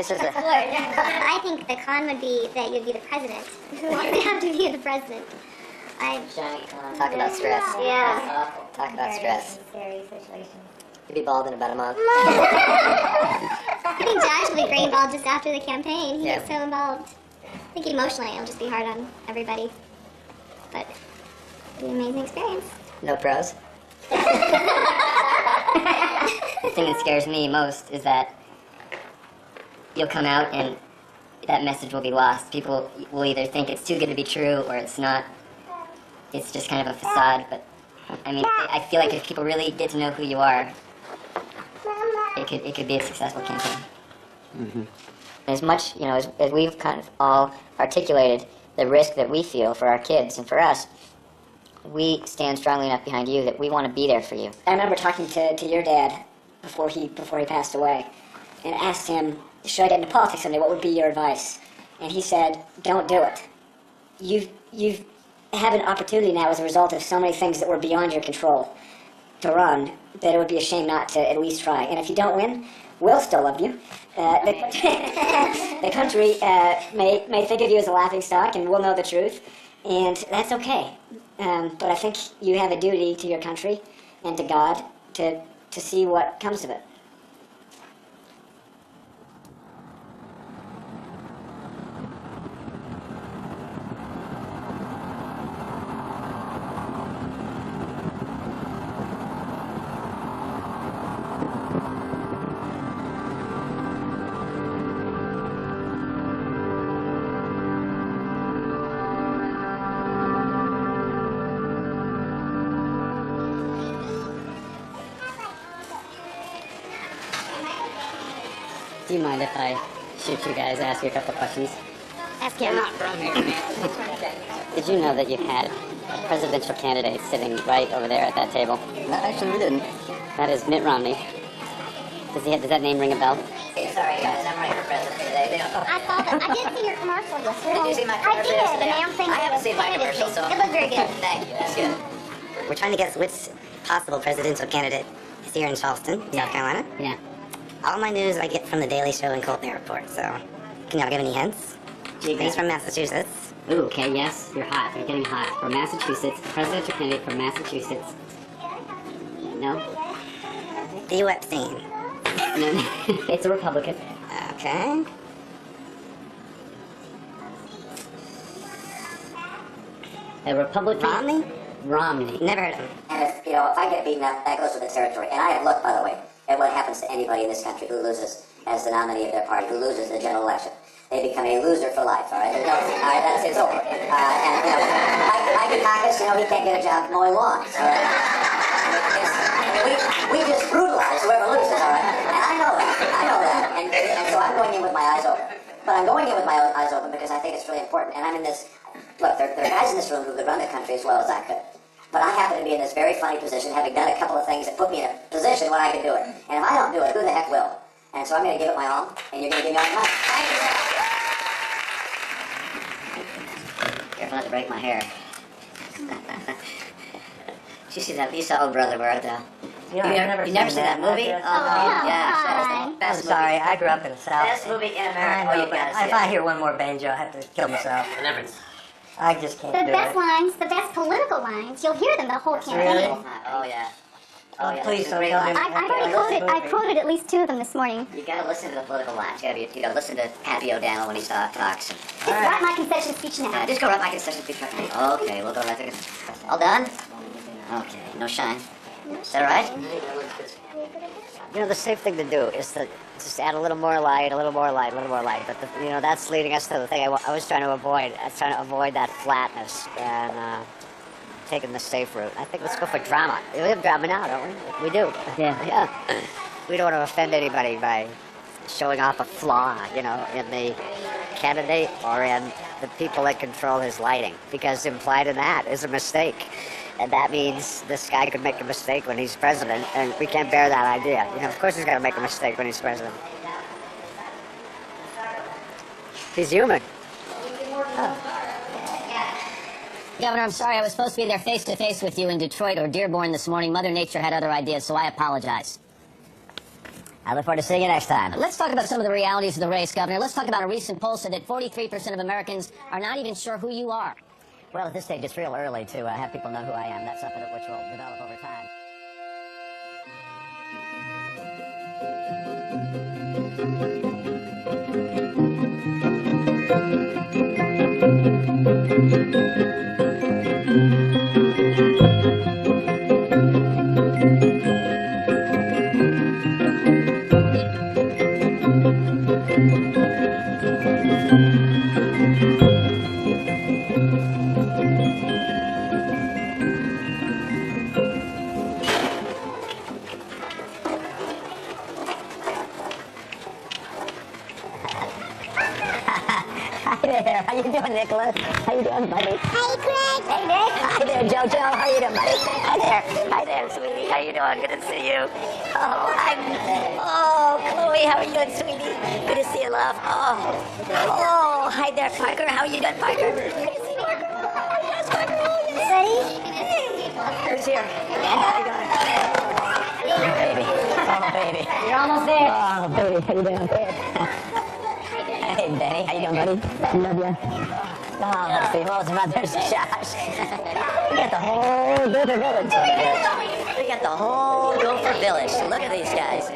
This is a... I think the con would be that you'd be the president. Who wants to have to be the president? Talk about stress. Yeah. Talk about stress. Scary situation. You'll be bald in about a month. I think Josh will be getting involved just after the campaign. He gets so involved. I think emotionally it'll just be hard on everybody. But it'll be an amazing experience. No pros. The thing that scares me most is that you'll come out and that message will be lost. People will either think it's too good to be true or it's not. It's just kind of a facade. But I mean, I feel like if people really get to know who you are, it could be a successful campaign. Mm-hmm. As much, you know, as we've kind of all articulated the risk that we feel for our kids and for us, we stand strongly enough behind you that we want to be there for you. I remember talking to your dad before he passed away, and asked him, should I get into politics someday, what would be your advice? And he said, don't do it. You've had an opportunity now as a result of so many things that were beyond your control to run, that it would be a shame not to at least try. And if you don't win, we'll still love you. The country may think of you as a laughingstock, and we'll know the truth, and that's okay. But I think you have a duty to your country and to God to see what comes of it. Do you mind if I shoot you guys, ask you a couple questions? Ask him. Not from here, man. Did you know that you had a presidential candidate sitting right over there at that table? No, actually, we didn't. That is Mitt Romney. Does that name ring a bell? Sorry, guys, I'm running for president today. I saw that. I did see your commercial yesterday. Did you see my commercial I did, yesterday? and I'm thinking I haven't seen my commercial, so... It looked very good. Thank you, that's good. We're trying to guess which possible presidential candidate is here in Charleston, South Carolina. Yeah. All my news I get from the Daily Show and Colton Report, so can y'all give any hints? He's from Massachusetts. Ooh, okay, yes, you're hot. You're getting hot. From Massachusetts, presidential candidate from Massachusetts. No? Theo Epstein. No, it's a Republican. Okay. A Republican? Romney? Romney. Never heard of him. And if I get beaten up, that goes with the territory. And I have looked, by the way, at what happens to anybody in this country who loses as the nominee of their party, who loses the general election. They become a loser for life, all right? All right, that's it's over. And, you know, Mike Dukakis, you know, he can't get a job mowing lawns, all right? We just brutalize whoever loses, all right? And I know that. And so I'm going in with my eyes open. But I'm going in with my eyes open because I think it's really important. And I'm in this, look, there are guys in this room who could run the country as well as I could. But I happen to be in this very funny position, having done a couple of things that put me in a position when I can do it. And if I don't do it, who the heck will? And so I'm going to give it my all, and you're going to give me all your money. Thank you, sir. Careful not to break my hair. You saw Oh Brother, Where Art Thou? You never seen that movie? Oh, Yeah. I'm Best sorry, I grew up in the South. Best movie in America. I know, Oh, you gotta see if I hear one more banjo, I have to kill myself. I just can't The do best it. lines, the best political lines, you'll hear them the whole campaign. Really? Oh yeah. Oh, please don't tell me. I quoted at least 2 of them this morning. You gotta listen to the political lines. You gotta listen to Happy O'Donnell when he talks. Just write my concession speech now. Just go write my concession speech right now. Okay, we'll go right there. All done? Okay, no shine. Is that right? You know, the safe thing to do is to just add a little more light, a little more light, a little more light. But, you know, that's leading us to the thing I was trying to avoid. I was trying to avoid that flatness and taking the safe route. I think let's go for drama. We have drama now, don't we? We do. Yeah. We don't want to offend anybody by showing off a flaw, you know, in the candidate or in the people that control his lighting. Because implied in that is a mistake. And that means this guy could make a mistake when he's president, and we can't bear that idea. You know, of course he's got to make a mistake when he's president. He's human. Governor, I'm sorry. I was supposed to be there face-to-face with you in Detroit or Dearborn this morning. Mother Nature had other ideas, so I apologize. I look forward to seeing you next time. Let's talk about some of the realities of the race, Governor. Let's talk about a recent poll said that 43% of Americans are not even sure who you are. Well, at this stage, it's real early to have people know who I am. That's something which will develop over time. Hi there. How you doing, Nicholas? How you doing, buddy? Hey, Greg. Hey, Nick. Hi there, JoJo. How you doing, buddy? Hi there. Hi there, sweetie. How you doing? Good to see you. Oh, Chloe. How are you doing, sweetie? Good to see you, love. Oh, hi there, Parker. How you doing, Parker? Good to see you, Parker. Yes, Parker. Oh, yes. Ready? Who's here? How you doing? Baby. Oh, baby. You're almost there. Oh, baby. How you doing? Hey, Benny. How you doing, buddy? Love ya. Oh, let's see. What was about there's Josh. We got the whole Gopher Village. We got the whole Gopher Village. Look at these guys.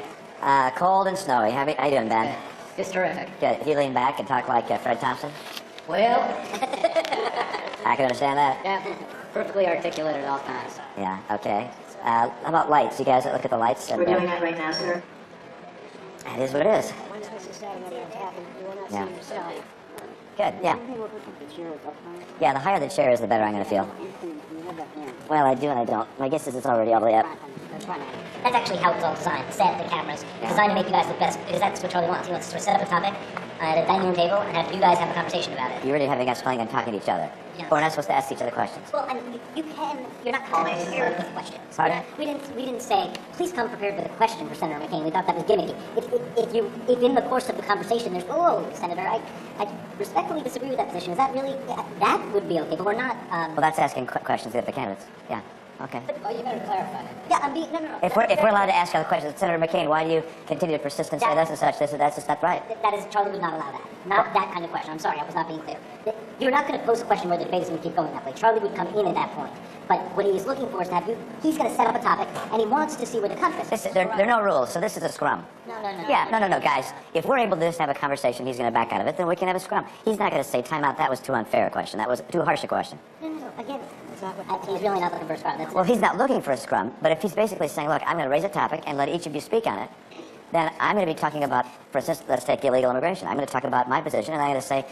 Cold and snowy. How you doing, Ben? It's terrific. Good. You lean back and talk like Fred Thompson? Well, I can understand that. yeah, perfectly articulate at all times. Yeah, okay. How about lights? You guys look at the lights? We're doing that right now, sir. It is what it is. Yeah. Good, yeah. Yeah, the higher the chair is, the better I'm going to feel. Well, I do and I don't. My guess is it's already all the way up. That's actually how it's all designed. Set, the cameras, designed to make you guys look best, because that's what Charlie wants. He wants to sort of set up a topic at a dining room table and have you guys have a conversation about it. You're really having us playing and talking to each other. Yeah. But we're not supposed to ask each other questions. Well, I mean, you're not coming prepared with questions. Pardon? We didn't say, please come prepared with a question for Senator McCain. We thought that was gimmicky. If in the course of the conversation there's, oh, Senator, I respectfully disagree with that position. Is that really, that would be okay, but we're not, Well, that's asking questions of the candidates. Yeah, okay. Oh, you better clarify. Yeah, I'm being, no. If we're allowed to ask other questions, Senator McCain, why do you continue to persist and say this and such, this and that's just not right? That is, Charlie would not allow that. Not that kind of question. I'm sorry, I was not being clear. You're not going to pose a question where the debate is going to keep going that way. Charlie would come in at that point. But what he is looking for is to have you, he's going to set up a topic, and he wants to see where the conference is. There are no rules, so this is a scrum. No. Yeah, no, guys. If we're able to just have a conversation, he's going to back out of it, then we can have a scrum. He's not going to say, time out, that was too unfair a question. That was too harsh a question. No. Again, it's not what, he's really not looking for a scrum. Well, he's not looking for a scrum, but if he's basically saying, look, I'm going to raise a topic and let each of you speak on it, then I'm going to be talking about, for instance, let's take illegal immigration. I'm going to talk about my position, and I'm going to say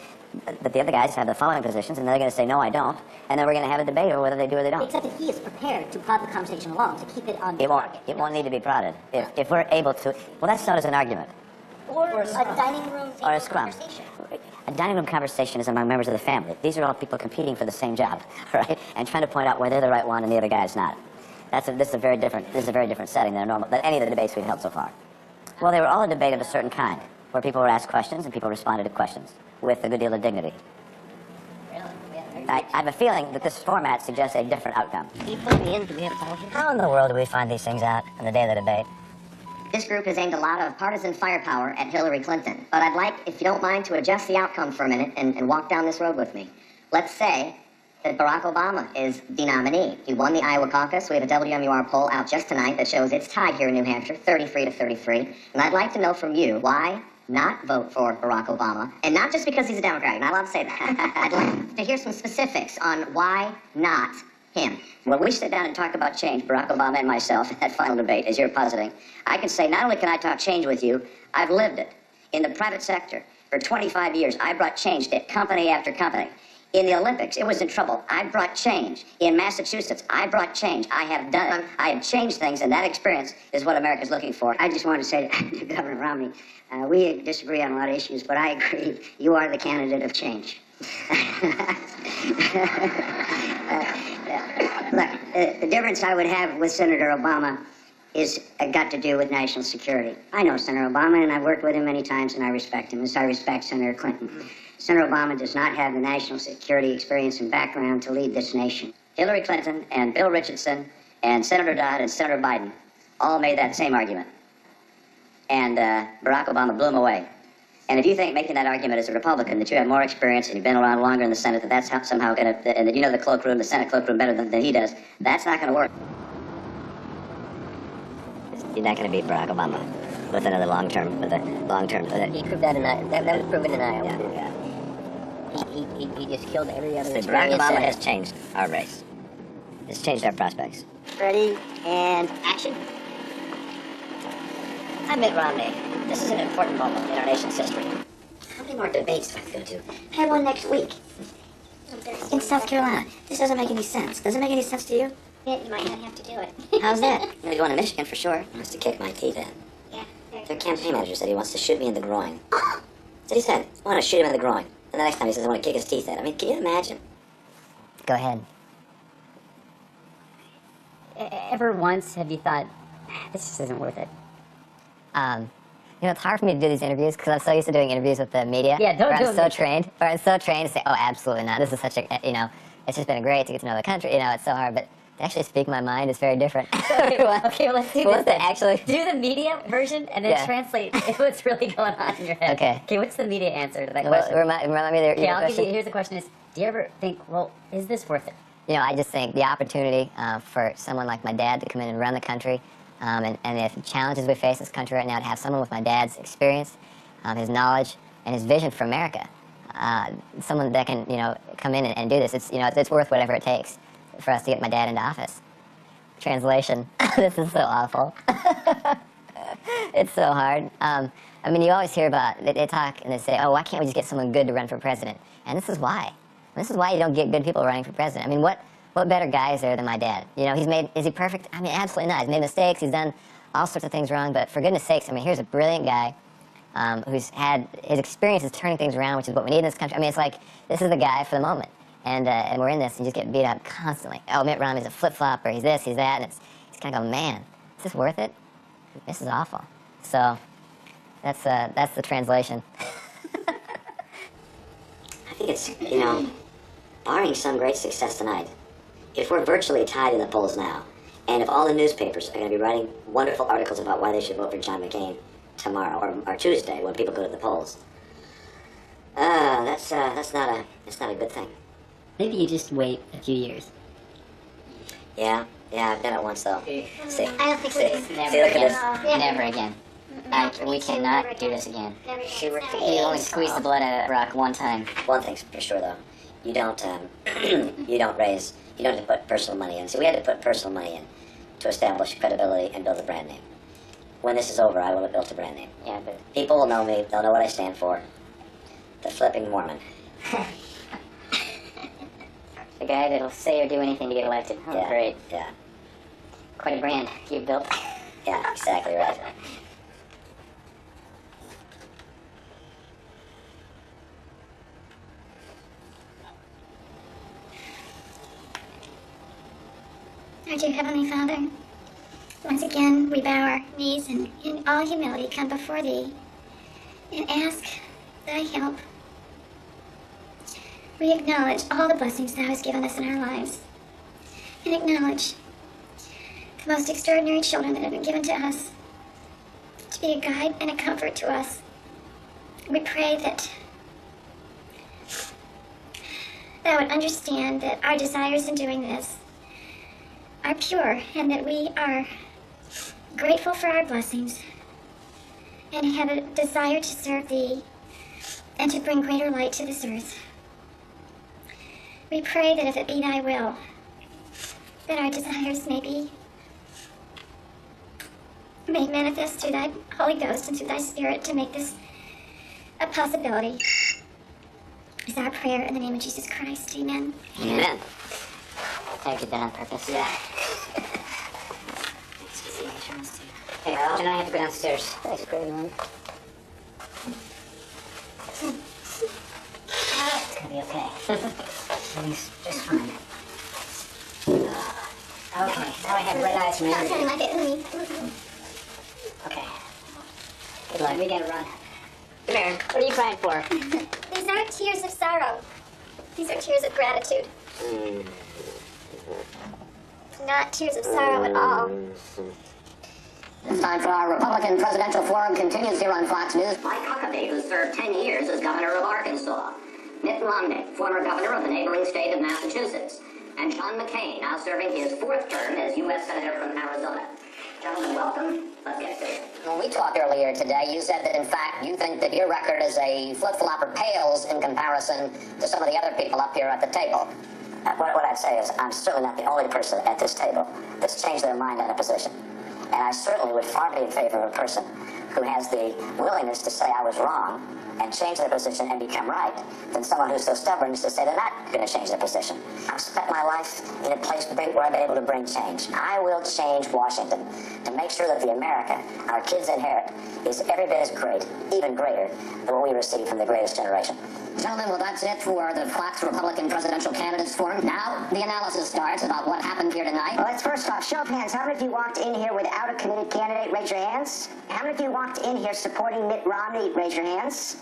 that the other guys have the following positions, and they're going to say, no, I don't, and then we're going to have a debate over whether they do or they don't. Except that he is prepared to prod the conversation along, to keep it on It won't need to be prodded. If we're able to, well, that's known as an argument. Or a dining room table Or a scrum. conversation. A dining room conversation is among members of the family. These are all people competing for the same job, right? And trying to point out where they're the right one and the other guy is not. This is a very different setting than any of the debates we've held so far. Well, they were all a debate of a certain kind, where people were asked questions and people responded to questions with a good deal of dignity. I have a feeling that this format suggests a different outcome. How in the world do we find these things out on the day of the debate? This group has aimed a lot of partisan firepower at Hillary Clinton. But I'd like, if you don't mind, to adjust the outcome for a minute and walk down this road with me. Let's say that Barack Obama is the nominee. He won the Iowa caucus. We have a WMUR poll out just tonight that shows it's tied here in New Hampshire, 33-33. And I'd like to know from you why not vote for Barack Obama. And not just because he's a Democrat. You're not allowed to say that. I'd like to hear some specifics on why not him. When we sit down and talk about change, Barack Obama and myself, in that final debate, as you're positing, I can say not only can I talk change with you, I've lived it. In the private sector, for 25 years, I brought change to company after company. In the Olympics, it was in trouble. I brought change. In Massachusetts, I brought change. I have done it. I have changed things, and that experience is what America's looking for. I just want to say to Governor Romney, we disagree on a lot of issues, but I agree you are the candidate of change. Look, the difference I would have with Senator Obama is got to do with national security. I know Senator Obama, and I've worked with him many times, and I respect him, as I respect Senator Clinton. Senator Obama does not have the national security experience and background to lead this nation. Hillary Clinton and Bill Richardson and Senator Dodd and Senator Biden all made that same argument. and Barack Obama blew him away. And if you think making that argument as a Republican that you have more experience and you've been around longer in the Senate, that that's somehow going to, and that you know the cloakroom, the Senate cloakroom better than he does, that's not going to work. You're not going to beat Barack Obama with another long-term. He proved that in Iowa. That was proven in Iowa. Yeah. He just killed every other. So Barack Obama has changed our race. It's changed our prospects. Ready, and action. I'm Mitt Romney. This is an important moment in our nation's history. How many more debates do I have to go to? I have one next week. In South Carolina. This doesn't make any sense. Does it make any sense to you? You might not have to do it. How's that? I'm going to go to Michigan for sure. He wants to kick my teeth in. Yeah. Their campaign manager said he wants to shoot me in the groin. That's what he said. I want to shoot him in the groin. And the next time he says I want to kick his teeth in. I mean, can you imagine? Go ahead. Ever once have you thought, this just isn't worth it? You know, it's hard for me to do these interviews because I'm so used to doing interviews with the media. Yeah, don't do I'm so trained to say, oh, absolutely not. This is such a, you know, it's just been great to get to know the country. You know, it's so hard, but to actually speak my mind is very different. Okay, well, let's do What's this. the actually? Do the media version and then translate what's really going on in your head. Okay. Okay, what's the media answer to that Well, question? remind me there. Okay, I'll give you, here's the question is, do you ever think, well, is this worth it? You know, I just think the opportunity for someone like my dad to come in and run the country, and the challenges we face in this country right now, to have someone with my dad's experience, his knowledge, and his vision for America, someone that can, you know, come in and do this. It's, you know, it's worth whatever it takes for us to get my dad into office. Translation. This is so awful. It's so hard. I mean, you always hear about, they talk and they say, oh, why can't we just get someone good to run for president? And this is why. This is why you don't get good people running for president. I mean, what better guy is there than my dad? You know, is he perfect? I mean, absolutely not. He's made mistakes, he's done all sorts of things wrong, but for goodness sakes, I mean, here's a brilliant guy who's had, his experience is turning things around, which is what we need in this country. I mean, it's like, this is the guy for the moment. And we're in this, and you just get beat up constantly. Oh, Mitt Romney's a flip-flopper, he's this, he's that, and it's kind of going, man, is this worth it? This is awful. So, that's the translation. I think it's, you know, barring some great success tonight, if we're virtually tied in the polls now, and if all the newspapers are going to be writing wonderful articles about why they should vote for John McCain tomorrow or Tuesday when people go to the polls, that's not a good thing. Maybe you just wait a few years. Yeah, I've done it once though. See, I don't think we can. Never again. Yeah. Never again. We cannot do this again. Never. You only squeeze the blood out of Barack one time. One thing's for sure though, you don't you don't have to put personal money in. See, we had to put personal money in to establish credibility and build a brand name. When this is over, I will have built a brand name. Yeah, but people will know me. They'll know what I stand for. The flipping Mormon. The guy that'll say or do anything to get elected. Oh, yeah, great. Yeah. Quite a brand you've built. Yeah, exactly right. Our dear Heavenly Father, once again we bow our knees and in all humility come before Thee and ask Thy help. We acknowledge all the blessings Thou hast given us in our lives and acknowledge the most extraordinary children that have been given to us to be a guide and a comfort to us. We pray that Thou would understand that our desires in doing this are pure and that we are grateful for our blessings and have a desire to serve Thee and to bring greater light to this earth. We pray that if it be Thy will, that our desires may be made manifest through Thy Holy Ghost and through Thy Spirit to make this a possibility. Is our prayer in the name of Jesus Christ. Amen. Amen. I did that on purpose. Yeah. Hey, Al, and I have to go downstairs. Thanks, great man. It's gonna be okay. Everything's just fine. Okay, now I have red eyes from Not sounding everything. like it to me. Okay. Good luck. We gotta run. Come here. What are you crying for? These aren't tears of sorrow. These are tears of gratitude. Not tears of sorrow at all. It's time for our Republican Presidential Forum continues here on Fox News. Mike Huckabee, who served 10 years as governor of Arkansas. Mitt Romney, former governor of the neighboring state of Massachusetts. And John McCain, now serving his 4th term as U.S. Senator from Arizona. Gentlemen, welcome. Let's get to it. When we talked earlier today, you said that, in fact, you think that your record as a flip-flopper pales in comparison to some of the other people up here at the table. What I'd say is I'm certainly not the only person at this table that's changed their mind on a position. And I certainly would far be in favor of a person who has the willingness to say I was wrong and change their position and become right than someone who's so stubborn as to say they're not going to change their position. I've spent my life in a place where I've been able to bring change. I will change Washington to make sure that the America our kids inherit is every bit as great, even greater, than what we received from the greatest generation. Gentlemen, well, that's it for the Fox Republican Presidential Candidates Forum. Now, the analysis starts about what happened here tonight. Well, let's first off, show of hands. How many of you walked in here without a committed candidate? Raise your hands. How many of you walked in here supporting Mitt Romney? Raise your hands.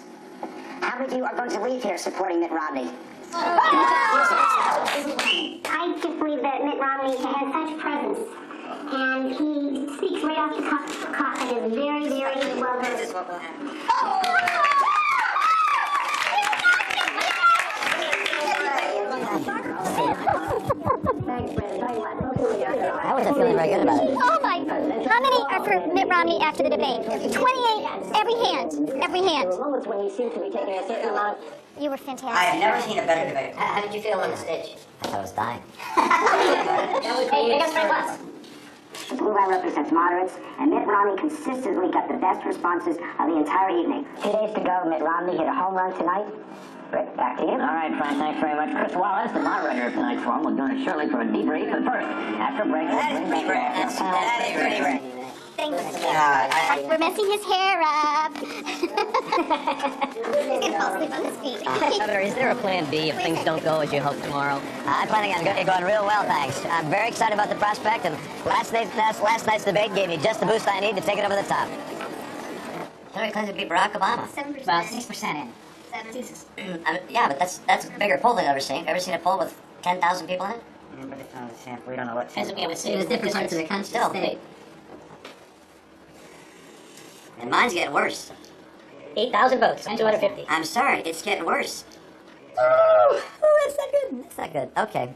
How many of you are going to leave here supporting Mitt Romney? I just believe that Mitt Romney has such presence, and he speaks right off the cuff and is very, very well versed. This is what will happen. I wasn't feeling very good about it. Oh my! How many are for Mitt Romney after the debate? 28. Every hand. Every hand. Moments when you seem to be taking a certain amount. You were I fantastic. have never seen a better debate. How did you feel on the stage? I thought I was dying. Hey, make us what? The blue line represents moderates, and Mitt Romney consistently got the best responses of the entire evening. 2 days to go, Mitt Romney hit a home run tonight. Rick, back to you. All right, Frank, thanks very much. Chris Wallace, the moderator of tonight's forum, will join us shortly for a debrief. But first, after a break, That is pretty rare. That is pretty rare. Thank you. I- We're messing his hair up. He's gonna fall asleep on his feet. Governor, is there a plan B if things don't go as you hope tomorrow? I'm planning on it going real well, thanks. I'm very excited about the prospect, and last night's debate gave me just the boost I need to take it over the top. Hillary Clinton beat Barack Obama. 7%. About 6% in. 7. Yeah, but that's a bigger poll than I've ever seen. Ever seen a poll with 10,000 people in it? But it's not a sample. We don't know what. It was different parts of the country. Still, and mine's getting worse. 8,000 votes, 250. I'm sorry, it's getting worse. Oh, that's not good. That's not good. Okay.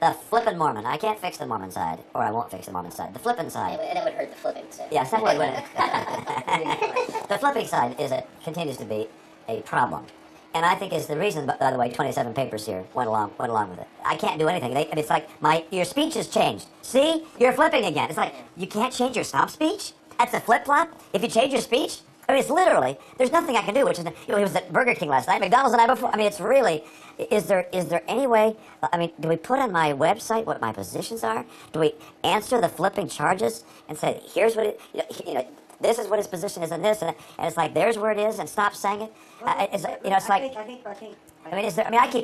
The flippin' Mormon. I can't fix the Mormon side, or I won't fix the Mormon side. The flippin' side. And it would hurt the flipping. So. Yes, that would, wouldn't it? The flipping side continues to be a problem. And I think is the reason, by the way, 27 papers here went along with it. I can't do anything. It's like your speech has changed. See? You're flipping again. It's like, you can't change your stop speech? That's a flip-flop? If you change your speech? I mean, it's literally, there's nothing I can do, which is, he was at Burger King last night, McDonald's the night before. I mean, it's really, is there any way, I mean, do we put on my website what my positions are? Do we answer the flipping charges and say, here's what this is what his position is in this, and it's like, there's where it is, and stop saying it? It's like, I mean, is there? I mean, I keep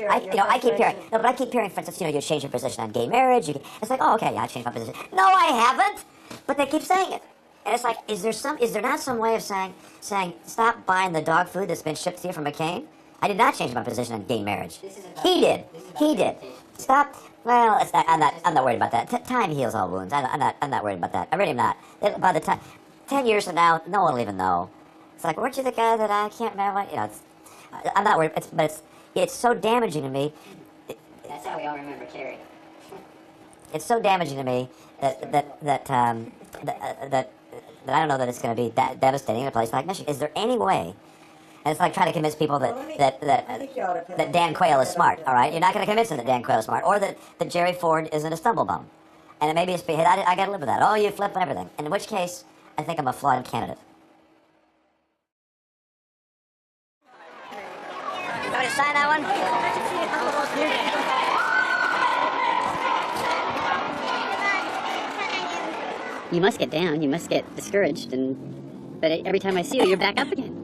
hearing. No, but I keep hearing, for instance, you change your position on gay marriage. It's like, oh, okay, yeah, I changed my position. No, I haven't. But they keep saying it, and it's like, is there not some way of saying, stop buying the dog food that's been shipped to you from McCain? I did not change my position on gay marriage. He did. Stop. Well, I'm not worried about that. Time heals all wounds. I'm not worried about that. I really am not. By the time, 10 years from now, no one will even know. It's like, weren't you the guy that I can't remember? I'm not worried. It's so damaging to me. That's how we all remember Kerry. It's so damaging to me that I don't know that it's going to be that devastating in a place like Michigan. Is there any way? And it's like trying to convince people that Dan Quayle is smart. All right, you're not going to convince them that Dan Quayle is smart, or that Jerry Ford isn't a stumble bum. And maybe it's I got to live with that. Oh, you flip and everything. And in which case, I think I'm a flawed candidate. You want me to sign that one? You must get down, you must get discouraged, but every time I see you, you're back up again.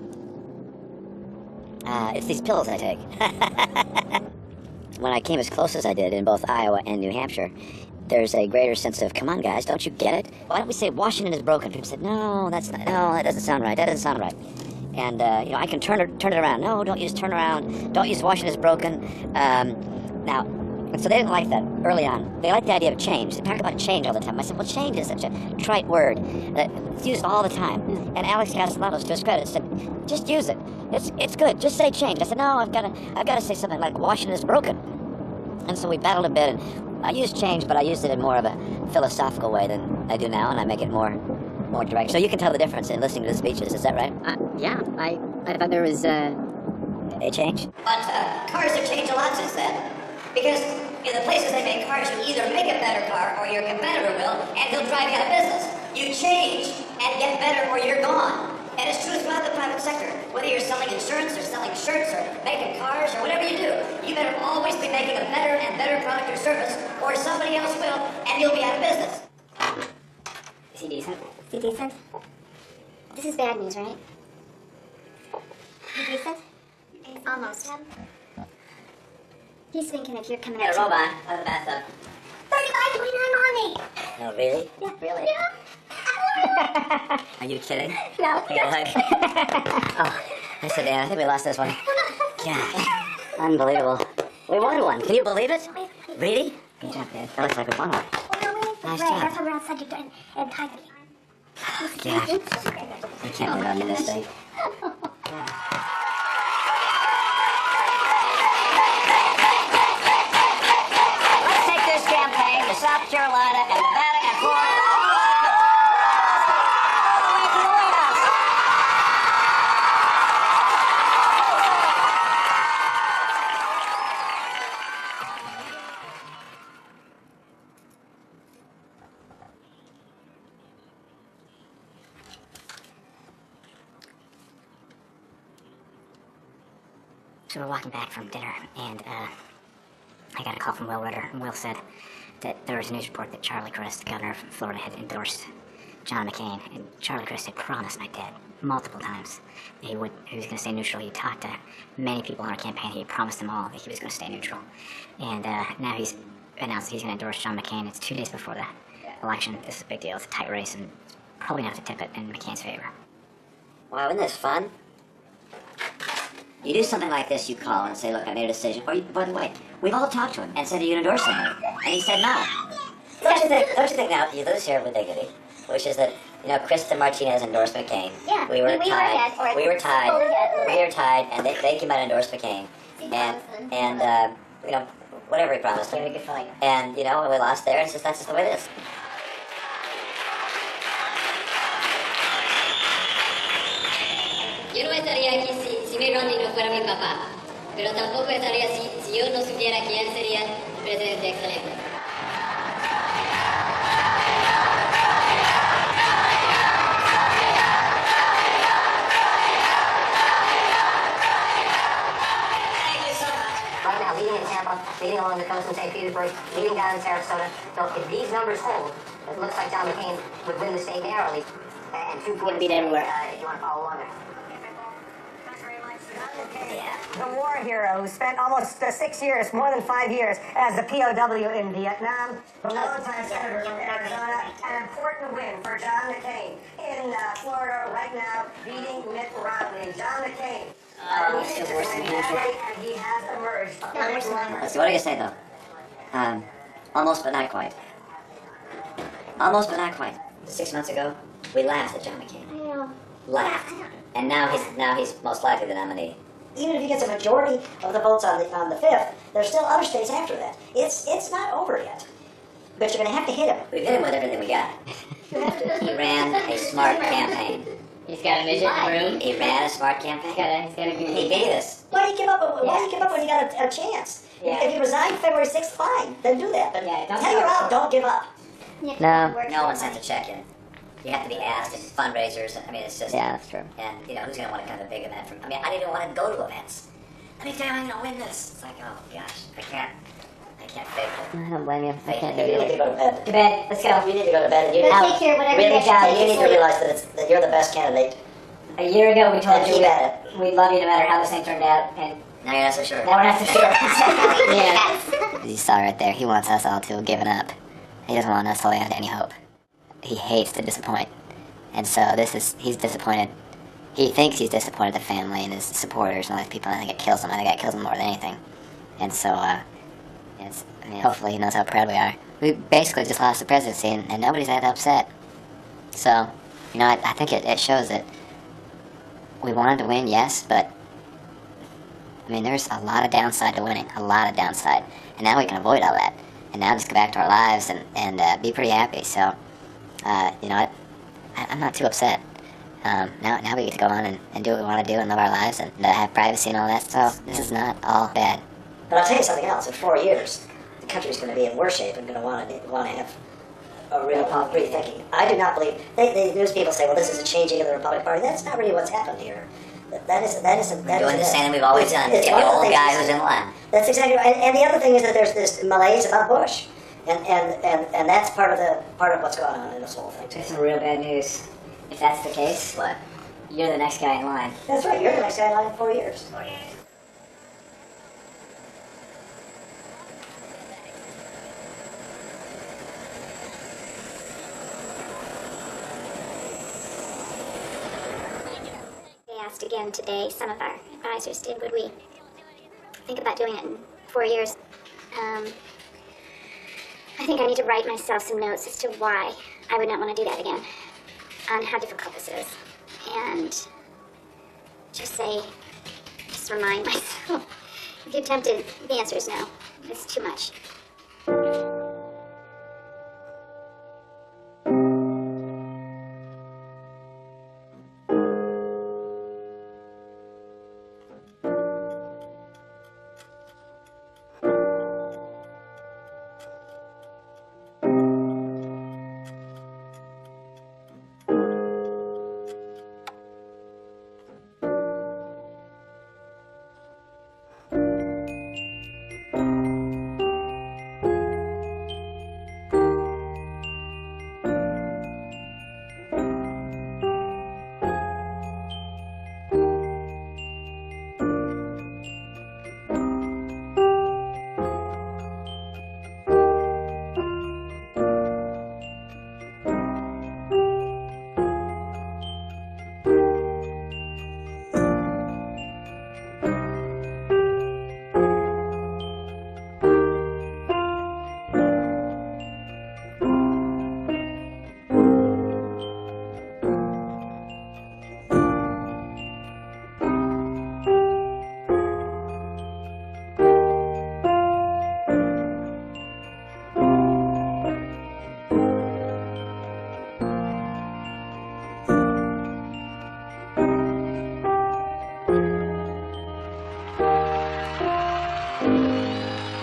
It's these pills I take. When I came as close as I did in both Iowa and New Hampshire, there's a greater sense of, come on, guys, don't you get it? Why don't we say Washington is broken? People said, no, that doesn't sound right. That doesn't sound right. And, I can turn it around. No, don't use turn around. Don't use Washington is broken. Now, And so they didn't like that early on. They liked the idea of change. They talk about change all the time. I said, well, change is such a trite word that it's used all the time. And Alex Castellanos, to his credit, said, just use it. It's good. Just say change. I said, no, I've got to say something like Washington is broken. And so we battled a bit, and I used change, but I used it in more of a philosophical way than I do now, and I make it more direct. So you can tell the difference in listening to the speeches. Is that right? Yeah, I thought there was a change. But cars have changed a lot since then. Because in the places they make cars, you either make a better car or your competitor will, and he'll drive you out of business. You change and get better or you're gone. And it's true throughout the private sector. Whether you're selling insurance or selling shirts or making cars or whatever you do, you better always be making a better and better product or service, or somebody else will, and you'll be out of business. Is he decent? Is he decent? This is bad news, right? Is he decent? Almost. He's thinking if you're coming Hey, out. robot, out of the bathtub. 35.29 on me! No, really? Yeah, really? Are you kidding? No. Oh, I said, Dan, I think we lost this one. God, unbelievable. We won one. Can you believe it? Really? Good job, Dan. That looks like we won one. Nice Right, job. that's how we're on subject and time. Gosh, you can't believe I'm in this thing. Let's take this campaign to South Carolina and Nevada and Florida. All the way to the White House. So we're walking back from dinner, and I got a call from Will Ritter, and Will said that there was a news report that Charlie Crist, the governor of Florida, had endorsed John McCain, and Charlie Crist had promised my dad multiple times that he was going to stay neutral. He talked to many people on our campaign. He promised them all that he was going to stay neutral, and now he's announced that he's going to endorse John McCain. It's 2 days before the election. This is a big deal. It's a tight race, and it's probably enough to tip it in McCain's favor. Wow, isn't this fun? You do something like this, you call and say, look, I made a decision. Or, by the way, we've all talked to him and said, are you going to endorse somebody? And he said no. Don't you think now, you lose here with dignity, which is that, Krista Martinez endorsed McCain. Yeah, We were tied. We were tied. Totally. We were tied, and they came out and endorsed McCain. And whatever he promised. a good fight. And, we lost there, and that's just the way it is. Yo no estaría aquí si Mitt Romney no fuera mi papá, pero tampoco estaría si yo no supiera que él sería el presidente excelente. Right now, leading in Tampa, leading along the coast in St. Petersburg, leading down in Sarasota. So if these numbers hold, it looks like John McCain would win the state narrowly. And 2 points. beat everywhere. If you want to follow along there. The war hero who spent almost 6 years, more than 5 years, as a POW in Vietnam. The longtime senator from Arizona, an important win for John McCain in Florida right now, beating Mitt Romney. John McCain. still worse than and he has emerged. Let's see, what do you say, though? Almost, but not quite. Almost, but not quite. 6 months ago, we laughed at John McCain. Laughed. And now he's most likely the nominee. Even if he gets a majority of the votes on the 5th, there's still other states after that. It's not over yet. But you're going to have to hit him. We've hit him with everything we got. He ran a smart campaign. He's got a midget room. He ran a smart campaign. He's got a good. He beat us. Why do you give up? Why do you give up when you got a chance? Yeah. If you resign February 6th, fine, then do that. But Yeah, don't tell you're out, don't give up. No one sent a check in. You have to be asked. It's fundraisers. I mean, it's just. Yeah, that's true. And who's going to want to come to a big event from? I mean, I didn't want to go to events. Let me tell you, I'm going to win this. It's like, oh gosh, I can't fake it. I don't blame you. I can't do You need to it. go to bed. To bed. Let's go. You need to go to bed. You Go now, take care of whatever really, you have to you take need to before you- realize that you're the best candidate. A year ago, we told And you keep at we love you no matter how this thing turned out, and Now you're not so sure. now we're not so sure. Yeah. You saw right there, he wants us all to have given up. He doesn't want us holding on to any hope. He hates to disappoint. And so he's disappointed. He thinks he's disappointed the family and his supporters and all these people. I think it kills him. I think it kills him more than anything. And so I mean, hopefully he knows how proud we are. We basically just lost the presidency, and nobody's that upset. So, you know, I think it shows that we wanted to win, yes, but I mean, there's a lot of downside to winning, a lot of downside, and now we can avoid all that, and now just go back to our lives and be pretty happy. So, you know, I'm not too upset. Now we get to go on and do what we want to do and live our lives and have privacy and all that. So this is not all bad. But I'll tell you something else. In 4 years, the country's going to be in worse shape and going to want to have a real rethinking. I do not believe. The news people say, "Well, this is a changing of the Republican Party." That's not really what's happened here. That is doing the same thing we've always done. Get the old guy who's in line. That's exactly right. And the other thing is that there's this malaise about Bush, and that's part of what's going on in this whole thing too. That's some real bad news. If that's the case, What? you're the next guy in line. That's right. You're the next guy in line in 4 years. They asked again today, some of our advisors did, would we think about doing it in 4 years? I think I need to write myself some notes as to why I would not want to do that again, on how difficult this is, and just remind myself, if you're tempted, the answer is no. It's too much.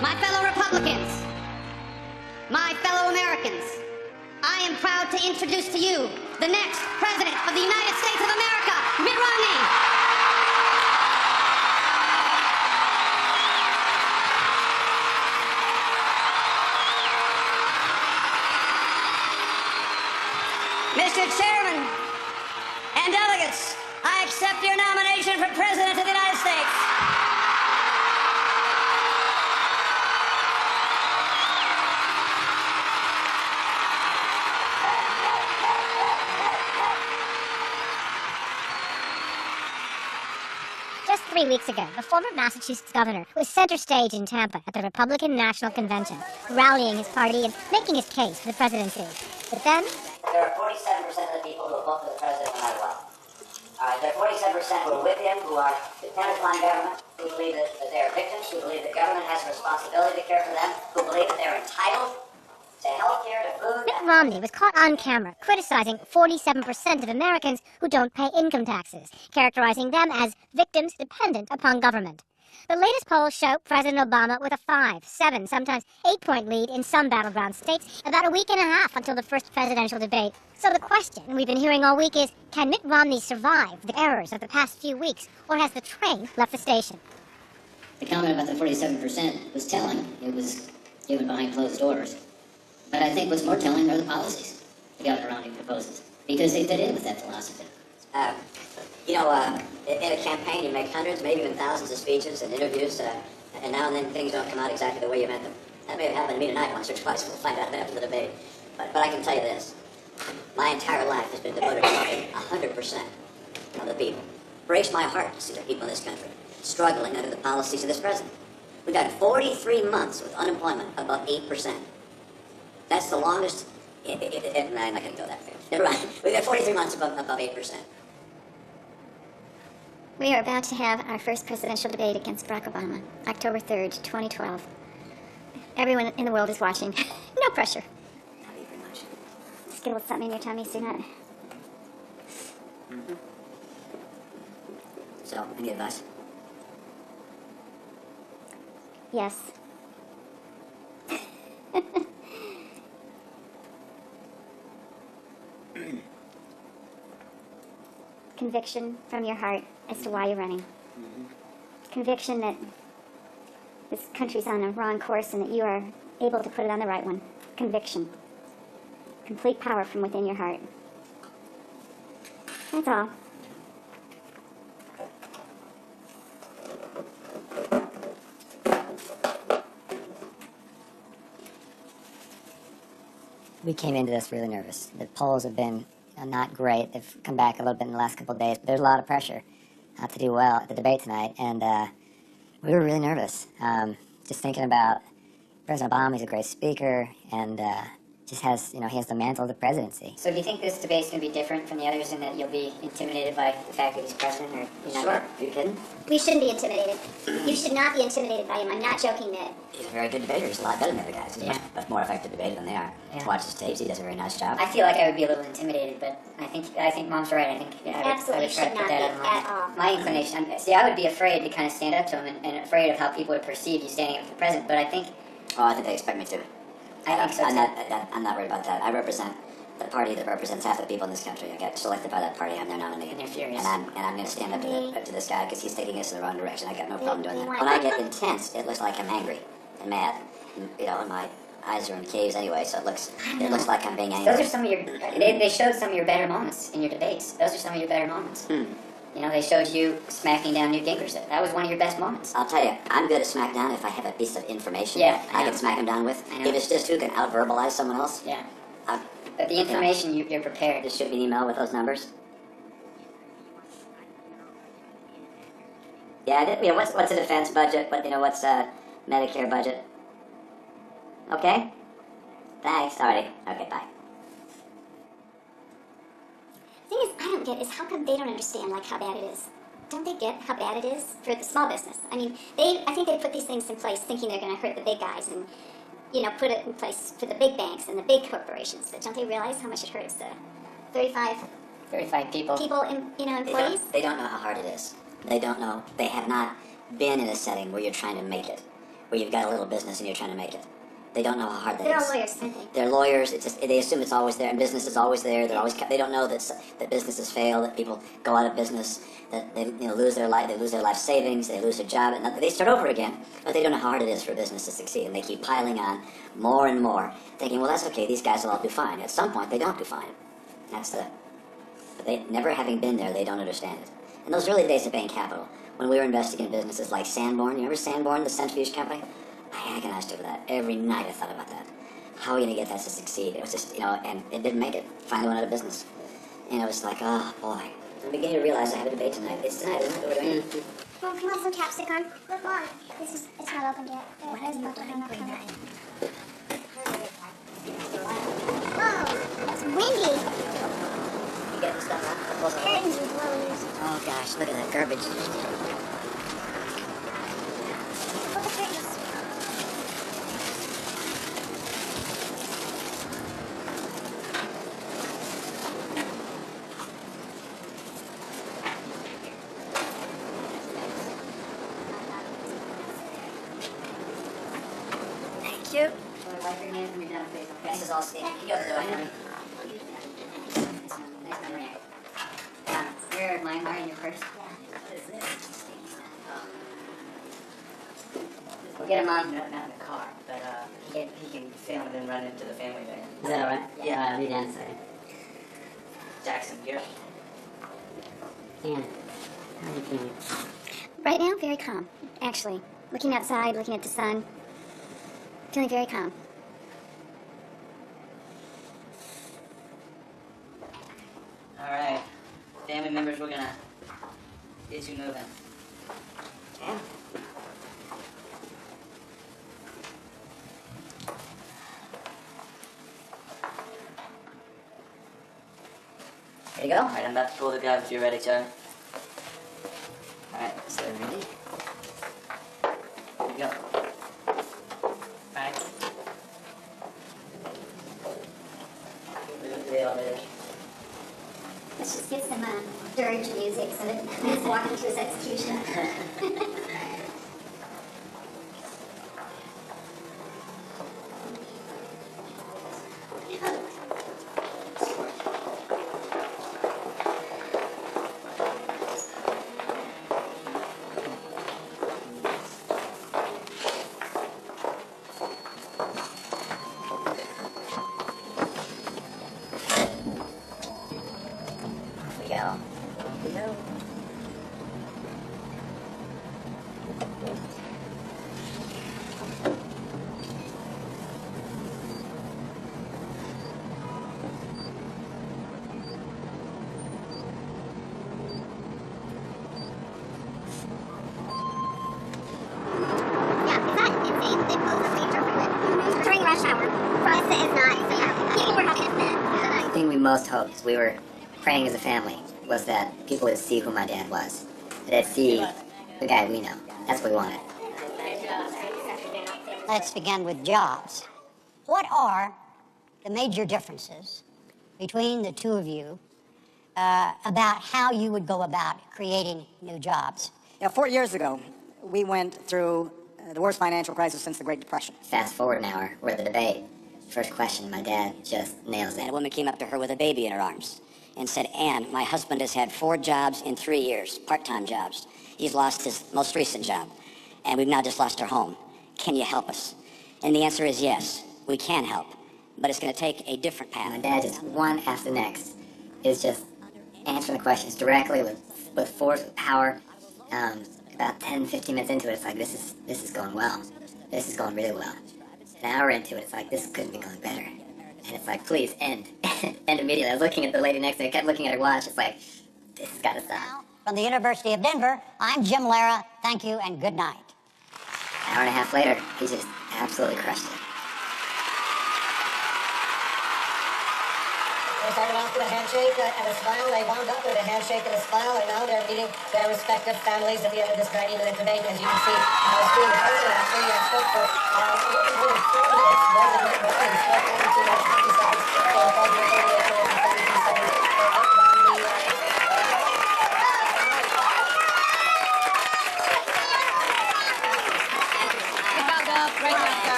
My fellow Republicans, my fellow Americans, I am proud to introduce to you the next President of the United States of America, Mitt Romney. Mr. Chairman and delegates, I accept your nomination for President of the United States. Just 3 weeks ago, the former Massachusetts governor was center stage in Tampa at the Republican National Convention, rallying his party and making his case for the presidency. But then, There are 47% of the people who will vote for the president no matter what. All right, there are 47% who are with him, who are dependent upon government, who believe that they are victims, who believe that government has a responsibility to care for them, who believe that they're entitled to health care, to food. Mitt Romney was caught on camera criticizing 47% of Americans who don't pay income taxes, characterizing them as victims dependent upon government. The latest polls show President Obama with a 5, 7, sometimes 8-point lead in some battleground states, about a week and a half until the first presidential debate. So the question we've been hearing all week is, can Mitt Romney survive the errors of the past few weeks, or has the train left the station? The comment about the 47% was telling. It was given behind closed doors. But I think what's more telling are the policies the Governor Romney proposes, because they fit in with that philosophy. In a campaign, you make hundreds, maybe even thousands of speeches and interviews, and now and then things don't come out exactly the way you meant them. That may have happened to me tonight once or twice. We'll find out after the debate. But I can tell you this. My entire life has been devoted to helping 100% of the people. Breaks my heart to see the people in this country struggling under the policies of this president. We've got 43 months with unemployment above 8%. That's the longest. I'm not going to go that far. Never mind. We've got 43 months above 8%. We are about to have our first presidential debate against Barack Obama, October 3rd, 2012. Everyone in the world is watching. No pressure. Thank you very much. Just get a little something in your tummy so you're not... So, any advice? Yes. Conviction from your heart as to why you're running. Conviction that this country's on a wrong course and that you are able to put it on the right one. Conviction. Complete power from within your heart. That's all. We came into this really nervous. The polls have been not great. They've come back a little bit in the last couple of days, but there's a lot of pressure to do well at the debate tonight, and we were really nervous. Just thinking about President Obama, he's a great speaker, and just has, he has the mantle of the presidency. So do you think this debate's going to be different from the others in that you'll be intimidated by the fact that he's president? Or you're not? Sure. Are you kidding? We shouldn't be intimidated. You should not be intimidated by him. I'm not joking, Mitt. He's a very good debater. He's a lot better than the other guys. He's a much more effective debater than they are. Yeah. Watch his tapes. He does a very nice job. I feel like I would be a little intimidated, but I think Mom's right. I think I Absolutely would try to should put not that be on at all. my inclination. See, I would be afraid to kind of stand up to him and afraid of how people would perceive you standing up to the president. But I think I think they expect me to. I think so I'm too. I'm not worried about that. I represent the party that represents half the people in this country. I got selected by that party. I'm their nominee. And you're furious. And I'm going to stand up to this guy because he's taking us in the wrong direction. I got no problem doing that. want- When I get intense, it looks like I'm angry and mad. And my eyes are in caves anyway, so it looks like I'm being angry. Those are some of your. They showed some of your better moments in your debates. Those are some of your better moments. They showed you smacking down Newt Gingrich. That was one of your best moments. I'll tell you, I'm good at smackdown if I have a piece of information Yeah, I I know. can smack him down with. I know. If it's just who can out-verbalize someone else, Yeah. But the information you're prepared. just shoot me an email with those numbers. Yeah, what's the defense budget? What's Medicare budget? Okay. Thanks. Alrighty. Okay. Bye. The thing is, I don't get is how come they don't understand how bad it is. Don't they get how bad it is for the small business? I mean, I think they put these things in place thinking they're going to hurt the big guys and, put it in place for the big banks and the big corporations. But don't they realize how much it hurts the 35 people. employees? They don't know how hard it is. They don't know. They have not been in a setting where you're trying to make it, where you've got a little business and you're trying to make it. They don't know how hard that They're is. all lawyers, aren't they? They're lawyers. They assume it's always there, and business is always there. They don't know that businesses fail, that people go out of business, that they lose their life, they lose their life savings, they lose their job, and they start over again. But they don't know how hard it is for a business to succeed, and they keep piling on more and more, thinking, well, that's okay. These guys will all do fine. At some point, they don't do fine. But they never having been there, they don't understand it. In those early days of Bain Capital, when we were investing in businesses like Sanborn, you remember Sanborn, the centrifuge company? I agonized over that. Every night I thought about that. How are you going to get that to succeed? It was just, and it didn't make it. Finally went out of business. And it was like, oh, boy. I'm beginning to realize I have a debate tonight. It's tonight, isn't it? What are we doing? Well, can I have some chapstick on? Look, Mom. It's not opened yet. Why is not open yet? Oh, it's windy. You get the stuff out? Curtains are blowing. Oh, gosh, look at that garbage. Look at the curtains. Thank you. This is all Steve. You go through it. Nice memory. Where mine are in your purse? What is this? We'll get him on. Not in the car, but he can film it and run into the family van. Is that all right? Yeah, I'll be down inside. Jackson, here. Anna, how are you feeling? Right now, very calm, actually. Looking outside, looking at the sun. Feeling very calm. All right. Family members, we're gonna get you moving. Yeah. you go. All right, I'm about to pull the glove if you're ready, Charlie. All right, so ready? Here we go. All right. The elevator. Let's just get some dirge music so that he's walking to his execution. The thing we most hoped, as we were praying as a family, was that people would see who my dad was. That they'd see the guy we know. That's what we wanted. Let's begin with jobs. What are the major differences between the two of you about how you would go about creating new jobs? 4 years ago, we went through the worst financial crisis since the Great Depression. Fast forward an hour, we're at the debate. First question, my dad just nails it. And a woman came up to her with a baby in her arms and said, Ann, my husband has had 4 jobs in 3 years, part-time jobs. He's lost his most recent job, and we've now just lost our home. Can you help us? And the answer is yes, we can help, but it's going to take a different path. My dad, just one after the next, is just answering the questions directly with force, with power. About 10, 15 minutes into it, it's like, this is going well. This is going really well. An hour into it, it's like, this couldn't be going better. And it's like, please, end. End immediately. I was looking at the lady next to me, I kept looking at her watch. It's like, this has got to stop. From the University of Denver, I'm Jim Lara. Thank you and good night. An hour and a half later, he just absolutely crushed it. They started off with a handshake and a smile. They wound up with a handshake and a smile, and now they're meeting their respective families at the end of this 90-minute debate. As you can see, I was being the president actually spoke for more than 4 minutes, more than he spoke only 2 minutes, 50 seconds. So 12 years, 38 minutes, and 72 seconds.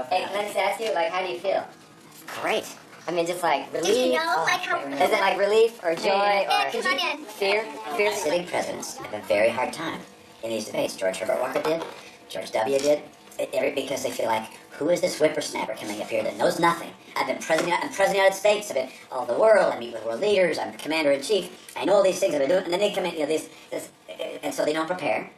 Hey, can I just ask you, like, how do you feel? Great. I mean, just like relief. Did you know, like how? Is it like relief or joy or Come on in. fear? Fear. Sitting presidents have a very hard time in these debates. George Herbert Walker did. George W. did. Because they feel like, who is this whippersnapper coming up here that knows nothing? I'm president of the United States. I've been all over the world. I meet with world leaders. I'm commander-in-chief. I know all these things I've been doing. And then they come in, and so they don't prepare.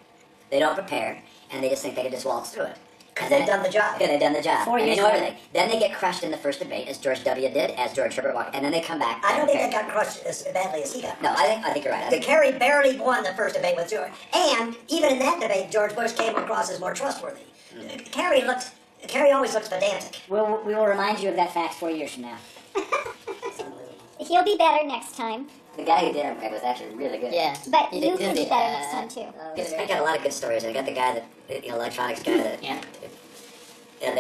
They don't prepare, and they just think they can just waltz through it. Because they've done the job. Yeah, they've done the job. 4 And years they know ago. everything. Then they get crushed in the first debate, as George W. did, as George Herbert Walker, and then they come back. I don't think they got crushed as badly as he got. No, I think you're right. I think Kerry barely won the first debate with George. And even in that debate, George Bush came across as more trustworthy. Kerry always looks pedantic. We will remind you of that fact 4 years from now. He'll be better next time. the guy who did it was actually really good. Yeah. But He you did can good. do better next time too. I got a lot of good stories. I got the guy that, electronics guy that,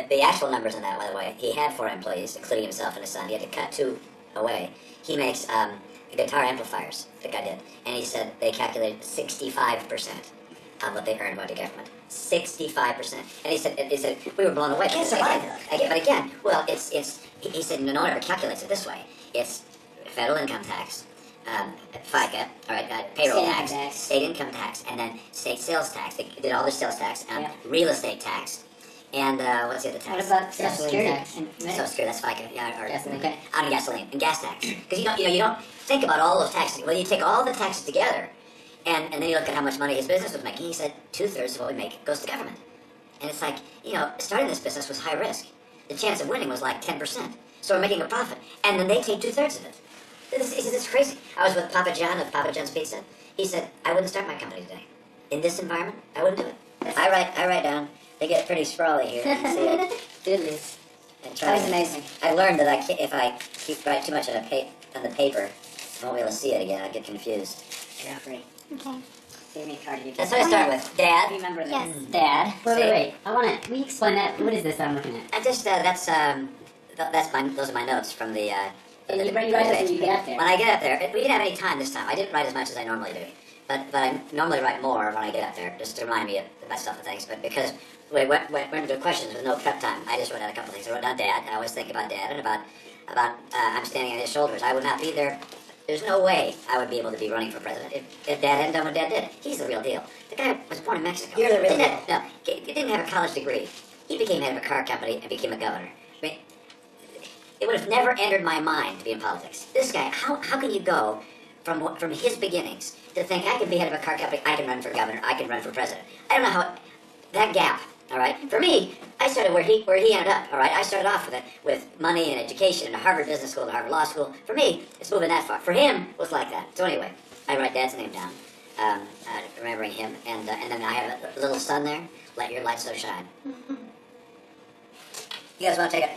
the actual numbers on that, by the way, he had 4 employees, including himself and his son. He had to cut 2 away. He makes guitar amplifiers, the guy did. And he said they calculated 65% of what they earned by the government. 65%. And he said we were blown away. Can't survive that. But again, well, he said no one ever calculates it this way. It's federal income tax, FICA, all right, payroll tax, state income tax, and then state sales tax. They did all the sales tax, real estate tax, and what's the other tax? What about Social Security? Social Security, that's FICA, Gasoline. Okay. On gasoline and gas tax. Because you don't think about all those taxes. Well, you take all the taxes together, and then you look at how much money his business was making. He said 2/3 of what we make goes to government. And it's like, starting this business was high risk. The chance of winning was like 10%. So we're making a profit. And then they take 2/3 of it. He said, it's crazy. I was with Papa John of Papa John's Pizza. He said, I wouldn't start my company today. In this environment, I wouldn't do it. I write down They get pretty sprawly here. You can see it. Doodlies. That was amazing. I learned that if I keep writing too much on the paper, I won't be able to see it again. I get confused. You're free. Okay. Give me a card. That's what I start with. Dad. Remember this. Yes. Dad. See? Wait. I want to. Will you explain that? What is this I'm looking at? I just those are my notes from the. And you write this when you get up there. When I get up there, we didn't have any time this time. I didn't write as much as I normally do, but I normally write more when I get up there, just to remind me of my stuff and things. But because we went into questions with no prep time, I just wrote out a couple things. I wrote down Dad. I always think about Dad and about I'm standing on his shoulders. I would not be there. There's no way I would be able to be running for president if Dad hadn't done what Dad did. He's the real deal. The guy was born in Mexico. You're the real deal. No, he didn't have a college degree. He became head of a car company and became a governor. I mean, it would have never entered my mind to be in politics. This guy, how can you go from his beginnings to think I can be head of a car company, I can run for governor, I can run for president? I don't know how that gap. All right. For me, I started where he ended up. All right. I started off with money and education and a Harvard Business School and a Harvard Law School. For me, it's moving that far. For him, it was like that. So anyway, I write Dad's name down, remembering him, and then I have a little son there. Let your light so shine. You guys want to take a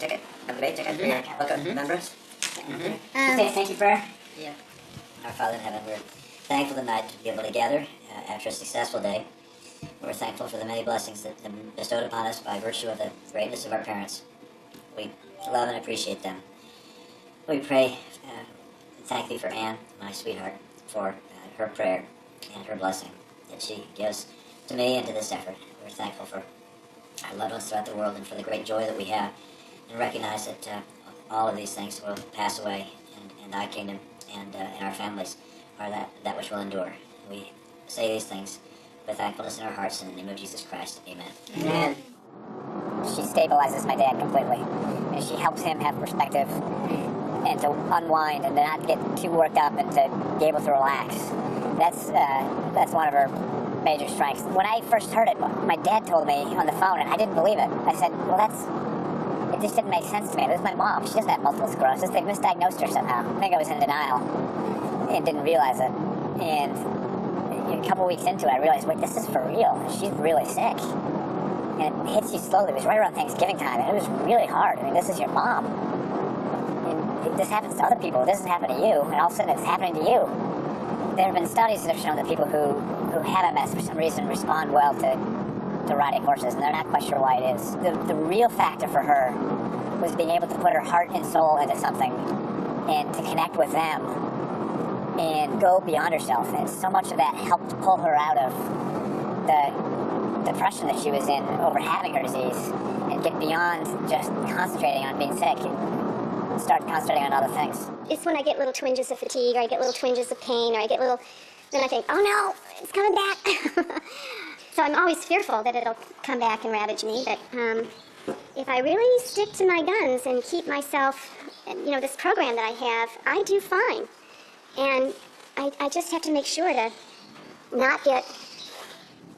debate? Take a look at remembrance. Say thank you prayer. Yeah. Our Father in heaven, we're thankful tonight to be able to gather after a successful day. We're thankful for the many blessings that have been bestowed upon us by virtue of the greatness of our parents. We love and appreciate them. We pray and thank thee for Anne, my sweetheart, for her prayer and her blessing that she gives to me and to this effort. We're thankful for our loved ones throughout the world and for the great joy that we have, and recognize that all of these things will pass away, and thy kingdom and our families are that which will endure. We say these things with thankfulness in our hearts in the name of Jesus Christ. Amen. Amen. She stabilizes my dad completely, and she helps him have perspective and to unwind and to not get too worked up and to be able to relax. That's one of her major strengths. When I first heard it, my dad told me on the phone, and I didn't believe it. I said, well, it just didn't make sense to me. This is my mom. She doesn't have multiple sclerosis. They misdiagnosed her somehow. I think I was in denial and didn't realize it. And a couple weeks into it, I realized, wait, this is for real. She's really sick. And it hits you slowly. It was right around Thanksgiving time, and it was really hard. I mean, this is your mom. And this happens to other people. It doesn't happen to you, and all of a sudden it's happening to you. There have been studies that have shown that people who have MS for some reason respond well to riding horses, and they're not quite sure why it is. The real factor for her was being able to put her heart and soul into something and to connect with them and go beyond herself. And so much of that helped pull her out of the depression that she was in over having her disease and get beyond just concentrating on being sick and start concentrating on other things. It's when I get little twinges of fatigue, or I get little twinges of pain, or I get little, then I think, oh no, it's coming back. So I'm always fearful that it'll come back and ravage me, but if I really stick to my guns and keep myself, this program that I have, I do fine. And I just have to make sure to not get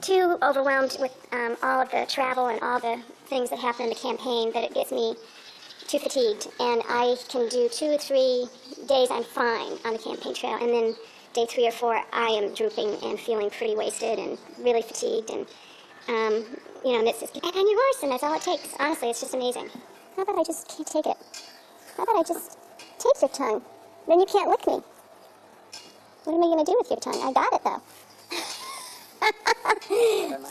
too overwhelmed with all of the travel and all the things that happen in the campaign that it gets me too fatigued. And I can do 2 or 3 days I'm fine on the campaign trail, and then day 3 or 4 I am drooping and feeling pretty wasted and really fatigued, and it's just, and you're worse, and that's all it takes. Honestly, it's just amazing. How about I just can't take it? How about I just take your tongue? Then you can't lick me. What am I going to do with your tongue? I got it, though. Okay, here we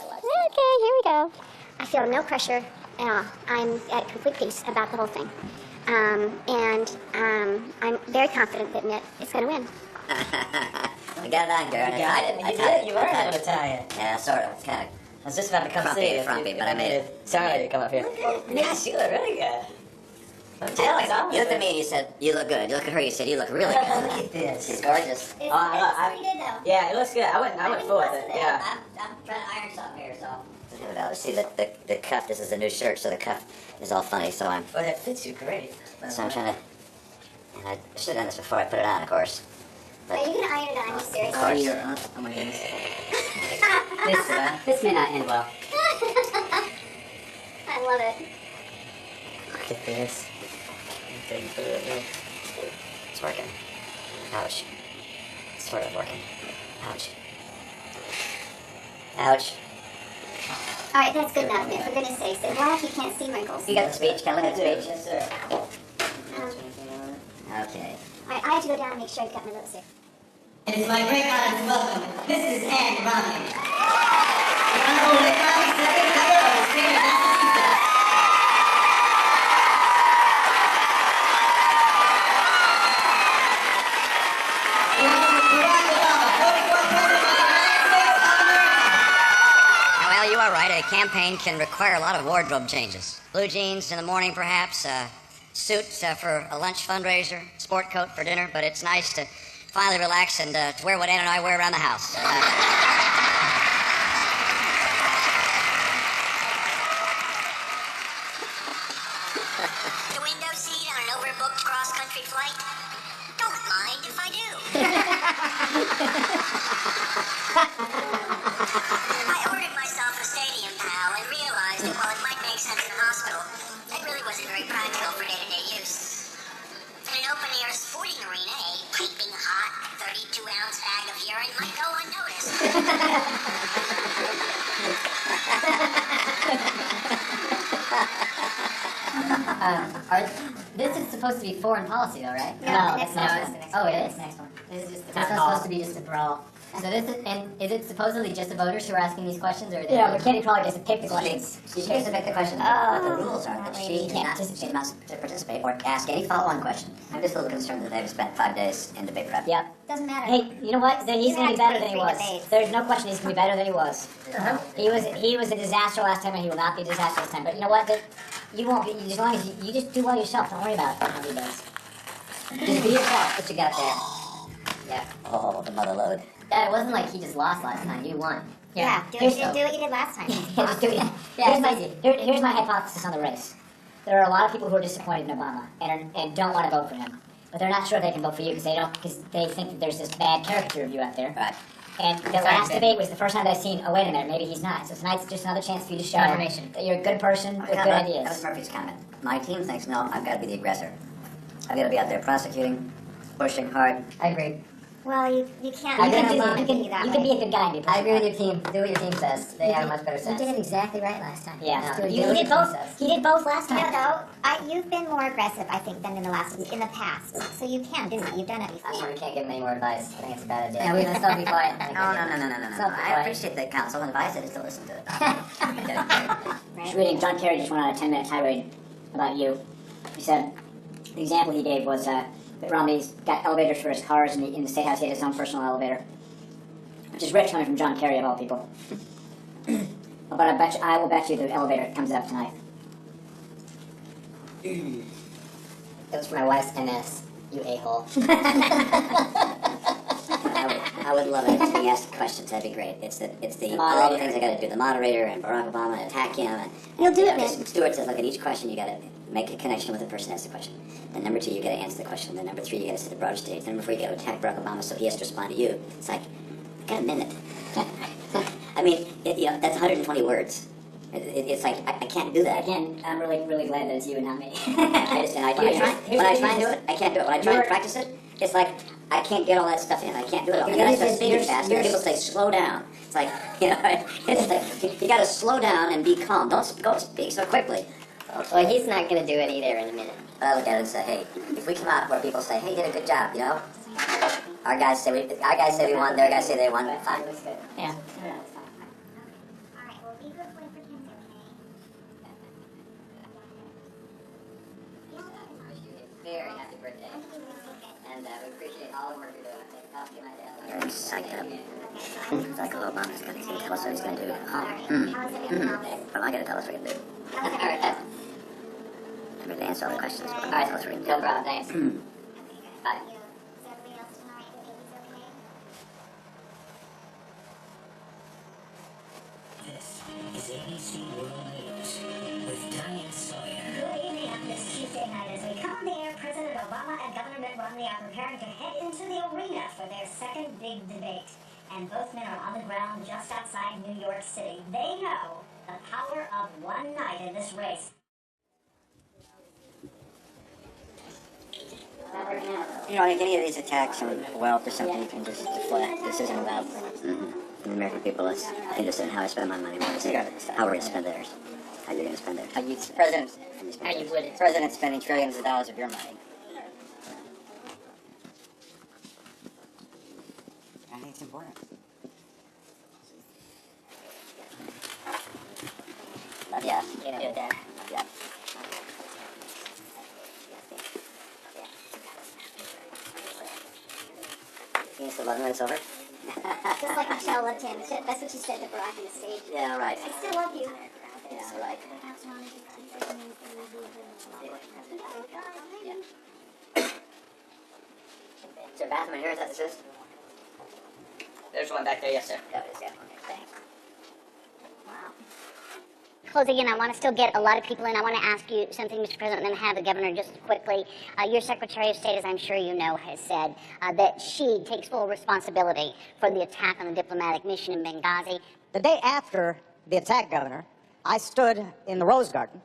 go. I feel no pressure at all. I'm at complete peace about the whole thing. I'm very confident that Mitt is going to win. I got it on, girl. You did. You learned how to tie it. Yeah, sort of. It's kind of. I was just about to come see it. Frumpy, but I made it. Sorry to come up here. Yes, you look really good. I'm telling you. You looked at me and you said, you look good. You look at her, you said, you look really good. Look at this. She's gorgeous. It's pretty good, though. Yeah, it looks good. I went full with it. Yeah. I'm trying to iron something here, so. See, the cuff, this is the new shirt, so the cuff is all funny, so I'm. Well, that fits you great. So I'm trying to. And I should have done this before I put it on, of course. Are you going to iron it on? Are you serious? Of course. You're on. Oh my goodness. This may not end well. I love it. Look at this. It's working. Ouch. It's sort of working. Ouch. Ouch. All right, that's good enough, Mitt, for goodness sakes. And why if you can't see wrinkles? You got the speech, Kelly? The speech? Yes, sir. Okay. All right, I have to go down and make sure I've got my notes here. It is my great honor to welcome Mrs. Anne Romney. The Honorable Mitt Romney, second member of the state of Massachusetts. Well, you are right. A campaign can require a lot of wardrobe changes. Blue jeans in the morning, perhaps, suit for a lunch fundraiser, sport coat for dinner, but it's nice to finally relax and to wear what Ann and I wear around the house. The window seat on an overbooked cross-country flight? Don't mind if I do. I ordered myself a stadium pal and realized that while it might make sense in a hospital, that really wasn't very practical for day-to-day use. In an open-air sporting arena, a piping hot 32-ounce bag of urine might go unnoticed. This is supposed to be foreign policy, though, right? No, it's next not. one. Oh, it is. Next one. This is just. This is supposed to be just a brawl. So this is, and is it supposedly just the voters who are asking these questions, or? Yeah, but Kenny probably gets to pick the questions. She gets to pick the questions. But the rules are that she cannot participate or ask any follow-on question. I'm just a little concerned that they've spent 5 days in debate prep. Yep. Doesn't matter. Hey, you know what? He's going to be better than he was. There's no question he's going to be better than he was. He was a disaster last time, and he will not be a disaster this time. But you know what? You won't be, as long as you just do well yourself. Don't worry about how he does. Just be yourself. What you got there? Yeah. Oh, the mother load. It wasn't like he just lost last time. You won. Yeah, do what you did last time. Just do it. Here's my hypothesis on the race. There are a lot of people who are disappointed in Obama and don't want to vote for him, but they're not sure if they can vote for you because they think that there's this bad caricature of you out there. Right. And the last debate was the first time they've seen, oh, wait a minute, maybe he's not. So tonight's just another chance for you to show that you're a good person with good ideas. That was Murphy's comment. My team thinks, no, I've got to be the aggressor. I've got to be out there prosecuting, pushing hard. I agree. Well, you can't. You You can be a good guy and be I agree with your team. Do what your team says. They have a much better sense. You did it exactly right last time. Yeah. No, He did both. He did both last time. No, you've been more aggressive, I think, than in the past. So you can do it. You've done it That's before. why we can't give them any more advice. I think it's a bad idea. Yeah, we must all be quiet. No. I appreciate the counsel and advice. I just don't listen to it. Just reading, John Kerry just went on a 10-minute tirade about you. He said, the example he gave was that Romney's got elevators for his cars in the State House. He had his own personal elevator, which is rich coming from John Kerry of all people. But I will bet you the elevator comes up tonight. It was for my wife's MS, you a-hole. I would love it if he asked questions. That'd be great. It's all the things I got to do. The moderator and Barack Obama and attack him. And, You'll do it, man. Stewart says, look, at each question you got to make a connection with the person who asked the question. Then number 2, you got to answer the question. Then number 3, you got to set the broader stage. Then number 4, you got to attack Barack Obama, so he has to respond to you. It's like, I got a minute. I mean, that's 120 words. It's like I can't do that. Again, I'm really, really glad that it's you and not me. When I try and do it, I can't do it. When I try and practice it, it's like I can't get all that stuff in. I can't do it all. And then I start speaking fast, and people say, slow down. It's like, it's like, you got to slow down and be calm. Don't speak so quickly. Well, he's not going to do it either in a minute. But I look at it and say, hey, if we come out where people say, hey, you did a good job, our guys say we won, their guys say they won, fine. Yeah. Very happy birthday. And we appreciate all the work you're doing. Take a coffee my dad. You're psyched up. It's like, oh, Obama's going to tell us what he's going to do. What am I going to tell us we're going to do? All right. I'm going to answer all the questions. What am I All going to tell us we're right. going to do? No problem. Thanks. Bye. This is ABC World News with Diane Sawyer. Good evening on this Tuesday night. As we come on the air, President Obama and Governor Mitt Romney are preparing to head into the arena for their second big debate. And both men are on the ground just outside New York City. They know the power of one night in this race. I think any of these attacks on wealth or something you can just deflect. This isn't about The American people is interested in how I spend my money, more than how we're going to spend theirs. How you're going to spend theirs. How you would. President's spending trillions of dollars of your money. I think it's important. Yeah. You know that. Yeah. You still 11 minutes over? Just like Michelle loved him. That's what she said to Barack on the stage. Yeah, right. I still love you. Yeah, right. Is there a bathroom in here? Is that this? There's one back there, yes, sir. Yeah, it is, yeah. Okay, thanks. Closing in, I want to still get a lot of people in. I want to ask you something, Mr. President, and then have the governor just quickly. Your Secretary of State, as I'm sure you know, has said that she takes full responsibility for the attack on the diplomatic mission in Benghazi. The day after the attack, Governor, I stood in the Rose Garden,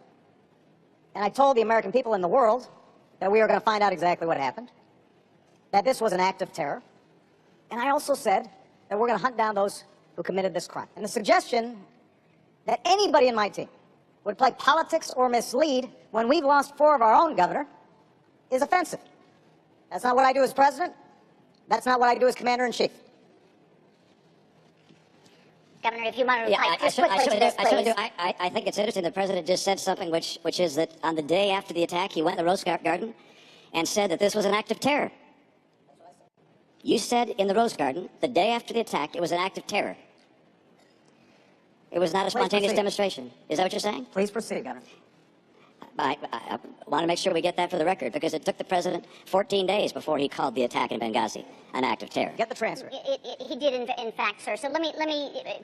and I told the American people in the world that we were going to find out exactly what happened, that this was an act of terror, and I also said that we're going to hunt down those who committed this crime. And the suggestion that anybody in my team would play politics or mislead when we've lost 4 of our own, Governor, is offensive. That's not what I do as president. That's not what I do as commander-in-chief. Governor, if you want to reply I just quickly to this, please. I think it's interesting. The president just said something which is that on the day after the attack, he went in the Rose Garden and said that this was an act of terror. You said in the Rose Garden, the day after the attack, it was an act of terror. It was not a spontaneous demonstration. Is that what you're saying? Please proceed, Governor. I want to make sure we get that for the record, because it took the president 14 days before he called the attack in Benghazi an act of terror. Get the transcript. He did, in fact, sir. So let me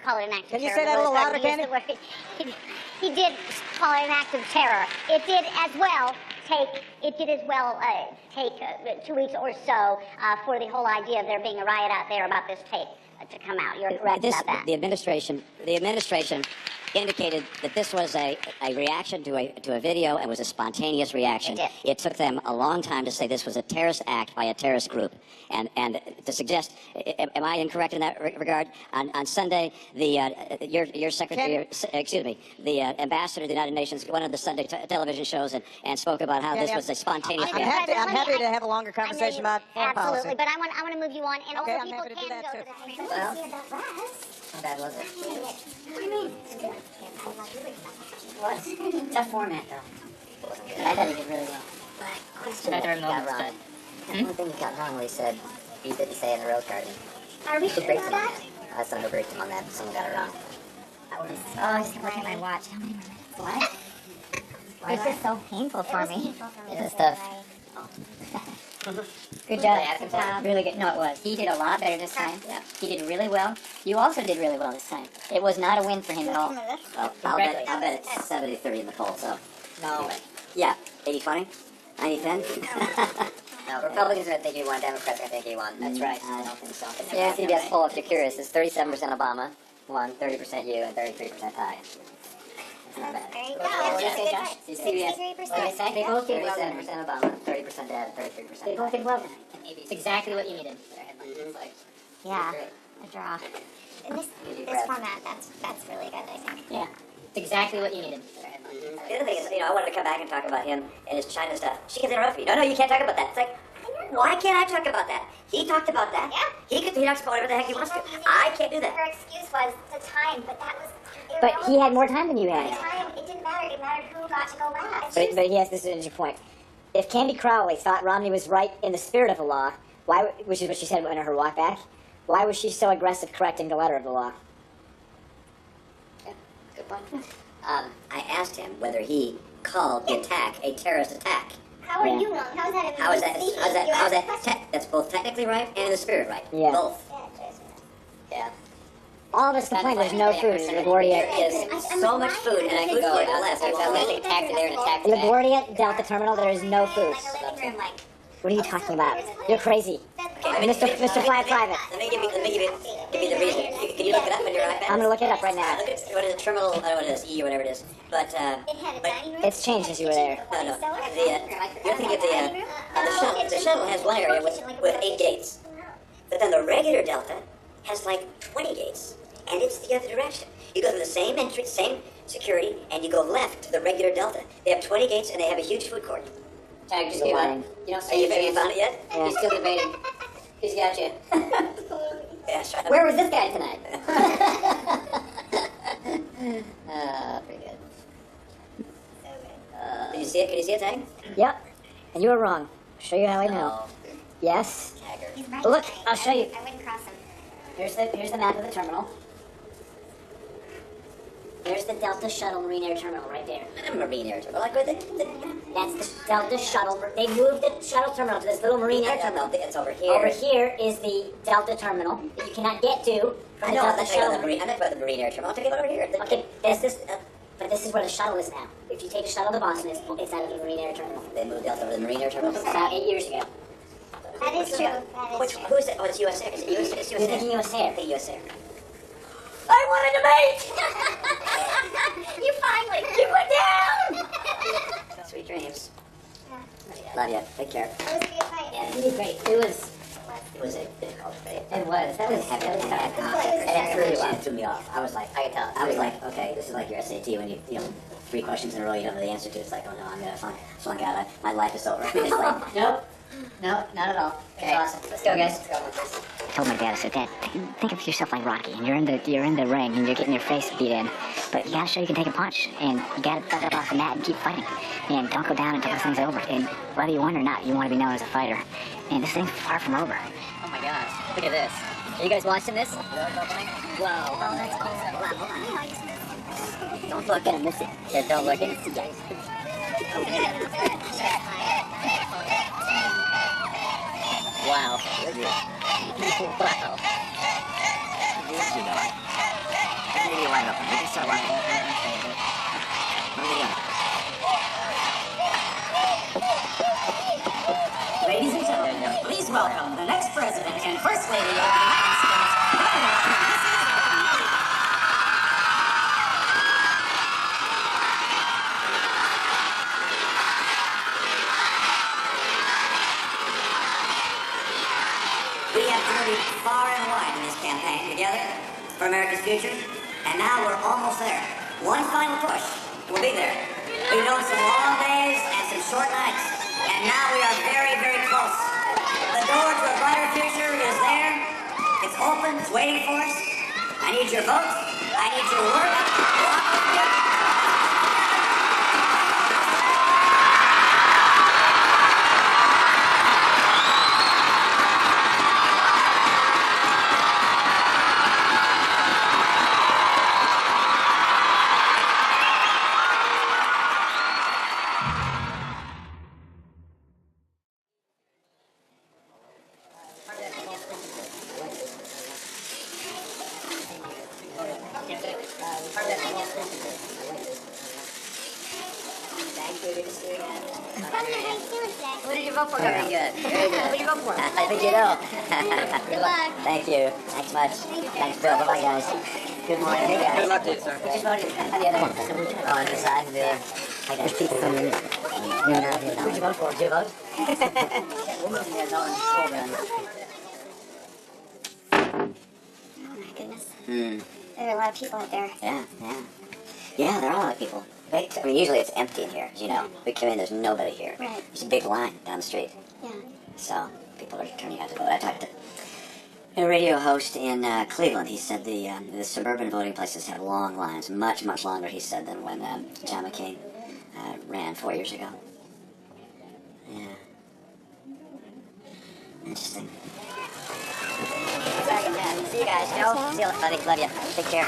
call it an act of terror. Can you say that a little louder, Candy? He did call it an act of terror. It did as well take 2 weeks or so for the whole idea of there being a riot out there about this tape to come out. You're correct about that. The administration indicated that this was a reaction to a video and was a spontaneous reaction. It took them a long time to say this was a terrorist act by a terrorist group, and to suggest, am I incorrect in that regard? On Sunday, your secretary, the ambassador of the United Nations went on the Sunday television shows and spoke about how this was a spontaneous reaction. I'm happy to have a longer conversation about foreign policy. Absolutely, but I want to move you on, and okay, also people can go to the screen. Well, how bad was it? What do you mean? What? Tough format, though. I thought he did really well. Question that he got wrong. The one thing he got wrong, he said he didn't say in the Rose Garden. Are we sure about that? That's not who briefed him on that. Someone got it wrong. Oh, I just look at my watch. How many more minutes? What? This is so painful for me. This stuff. Good job. Really good. No, it was. He did a lot better this time. Yeah. He did really well. You also did really well this time. It was not a win for him at all. Well, I'll bet it's 73 in the poll, so. No. Yeah, 80-20? 90-10? No, Republicans are going to think he won, Democrats are going to think he won. That's right. I don't think so. Yeah, CBS poll, if you're curious, is 37% Obama won, 30% you, and 33% tie. It's not bad. There you go. What did you say, Josh? CBS. 63%. They both did well. 37% Obama, 30% Dad, 33% They both did well. It's exactly what you needed. Yeah, a draw. In this format, that's really good, I think. Yeah, it's exactly what you needed. The other thing is, I wanted to come back and talk about him and his China stuff. She kept interrupting me. No, you can't talk about that. It's like, why can't I talk about that? He talked about that. Yeah. He talks about whatever the heck he wants to. I can't do that. Her excuse was the time, but that was But he had more time than you had. the time. It didn't matter. It mattered who got to go last. But yes, this is your point. If Candy Crowley thought Romney was right in the spirit of the law, which is what she said in her walk back, why was she so aggressive correcting the letter of the law? Yeah, good point. I asked him whether he called the attack a terrorist attack. How are you wrong? How is that? How is that? That's both technically right and in the spirit right. Yeah. Both. Yeah. All of us complain there's no food in LaGuardia. There's so much food, and I could go to less. I felt like they attacked there and attacked back. LaGuardia, Delta Terminal, there is no food. What are you talking about? You're crazy. Okay, Mr. Fly Private. Let me give you the reason. Can you look it up on your iPad? I'm gonna look it up right now. Look at what is it, terminal? I don't know what it is, E or whatever it is. But It's changed since you were there. no. You're thinking of the shuttle has one area with 8 gates, but then the regular Delta has like 20 gates. and it's the other direction. You go through the same entrance, same security, and you go left to the regular Delta. They have 20 gates, and they have a huge food court. Tag, just give up. You know, Have you found it yet? Yeah. He's still debating. He's got you. Yeah, try to... Where was this guy tonight? Pretty good. Can you see it? Can you see it, Tag? Yep. And you were wrong. I'll show you how I know. Yes. Look, I'll show you. I wouldn't cross him. Here's the map of the terminal. There's the Delta Shuttle Marine Air Terminal right there. Marine Air Terminal. Like, that's the Delta Shuttle. They moved the shuttle terminal to this little Marine Air Terminal. It's over here. Over here is the Delta Terminal that you cannot get to from I the know, Delta I'm Shuttle. not about the Marine Air Terminal. I'm talking about over here. Okay, but this is where the shuttle is now. If you take a shuttle to Boston, it's out of the Marine Air Terminal. They moved Delta over to the Marine Air Terminal? About 8 years ago. That is true. Who is it? Oh, it's US Air. Is it US Air? It's US You're Air. thinking US Air. The US Air. I want a debate! You finally. You went down! Sweet dreams. Love you. Take care. That was a good fight. Yeah, you did great. It was a difficult fight. It was. That was heavy. It threw me off. I was like, okay, this is like your SAT when you know, 3 questions in a row you don't know the answer to. It's like, oh no, I'm gonna flunk out. My life is over. It's like, Nope. No, not at all. Okay. Awesome. Let's go, guys. I told my dad, I said, Dad, think of yourself like Rocky, and you're in the ring, and you're getting your face beat in, but you gotta show you can take a punch, and you gotta duck up off the mat and keep fighting, and don't go down until this thing's over, and whether you win or not, you want to be known as a fighter, and this thing's far from over. Oh my gosh, look at this. Are you guys watching this? Wow. Oh, that's cool. Hold on. Don't look and miss it. Yeah, don't look and miss it. Wow. Wow. Ladies and gentlemen, please welcome the next president and first lady of the United States, Governor of we have journeyed far and wide in this campaign together for America's future, and now we're almost there. One final push, we'll be there. We've known some long days and some short nights, and now we are very, very close. The door to a brighter future is there. It's open, it's waiting for us. I need your vote. I need your work. Walk with me. What did you vote for, Very Governor? good. Very good. What did you vote for? I think you know. Good luck. Thank you. Thanks much. Thanks, Bill. Bye-bye, guys. Good morning. Hey, guys. Good luck to you, sir. Which is voted on the other one. Oh, on this side and the other. I got people coming in. Who'd you vote for? Did you vote? Oh my goodness. Hmm. There are a lot of people out there. Yeah, yeah. Yeah, there are a lot of people. I mean, usually it's empty in here, as you know. We come in, there's nobody here. Right. There's a big line down the street. Yeah. So, people are turning out to vote. I talked to a radio host in Cleveland. He said the suburban voting places have long lines, much, much longer, he said, than when John McCain ran 4 years ago. Yeah. Interesting. See you guys, Joe. See you, buddy. Love you. Take care.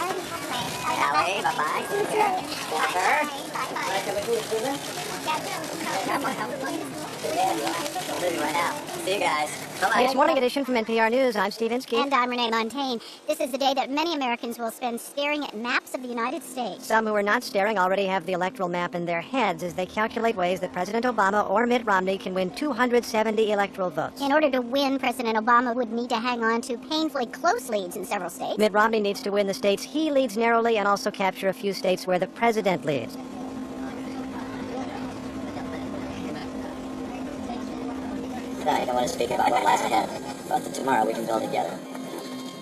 Allie, bye-bye. Take care. Walker. Want to come with Cleveland? Come on, come on. Leaving right now. See you guys. Bye-bye. This morning edition from NPR News. I'm Steve Inskeep. And I'm Renee Montaigne. This is the day that many Americans will spend staring at maps of the United States. Some who are not staring already have the electoral map in their heads as they calculate ways that President Obama or Mitt Romney can win 270 electoral votes. In order to win, President Obama would need to hang on to painfully close leads in several states. Mitt Romney needs to win the states he leads narrowly and also capture a few states where the president leads. I don't want to speak about what lies ahead, but tomorrow we can build together.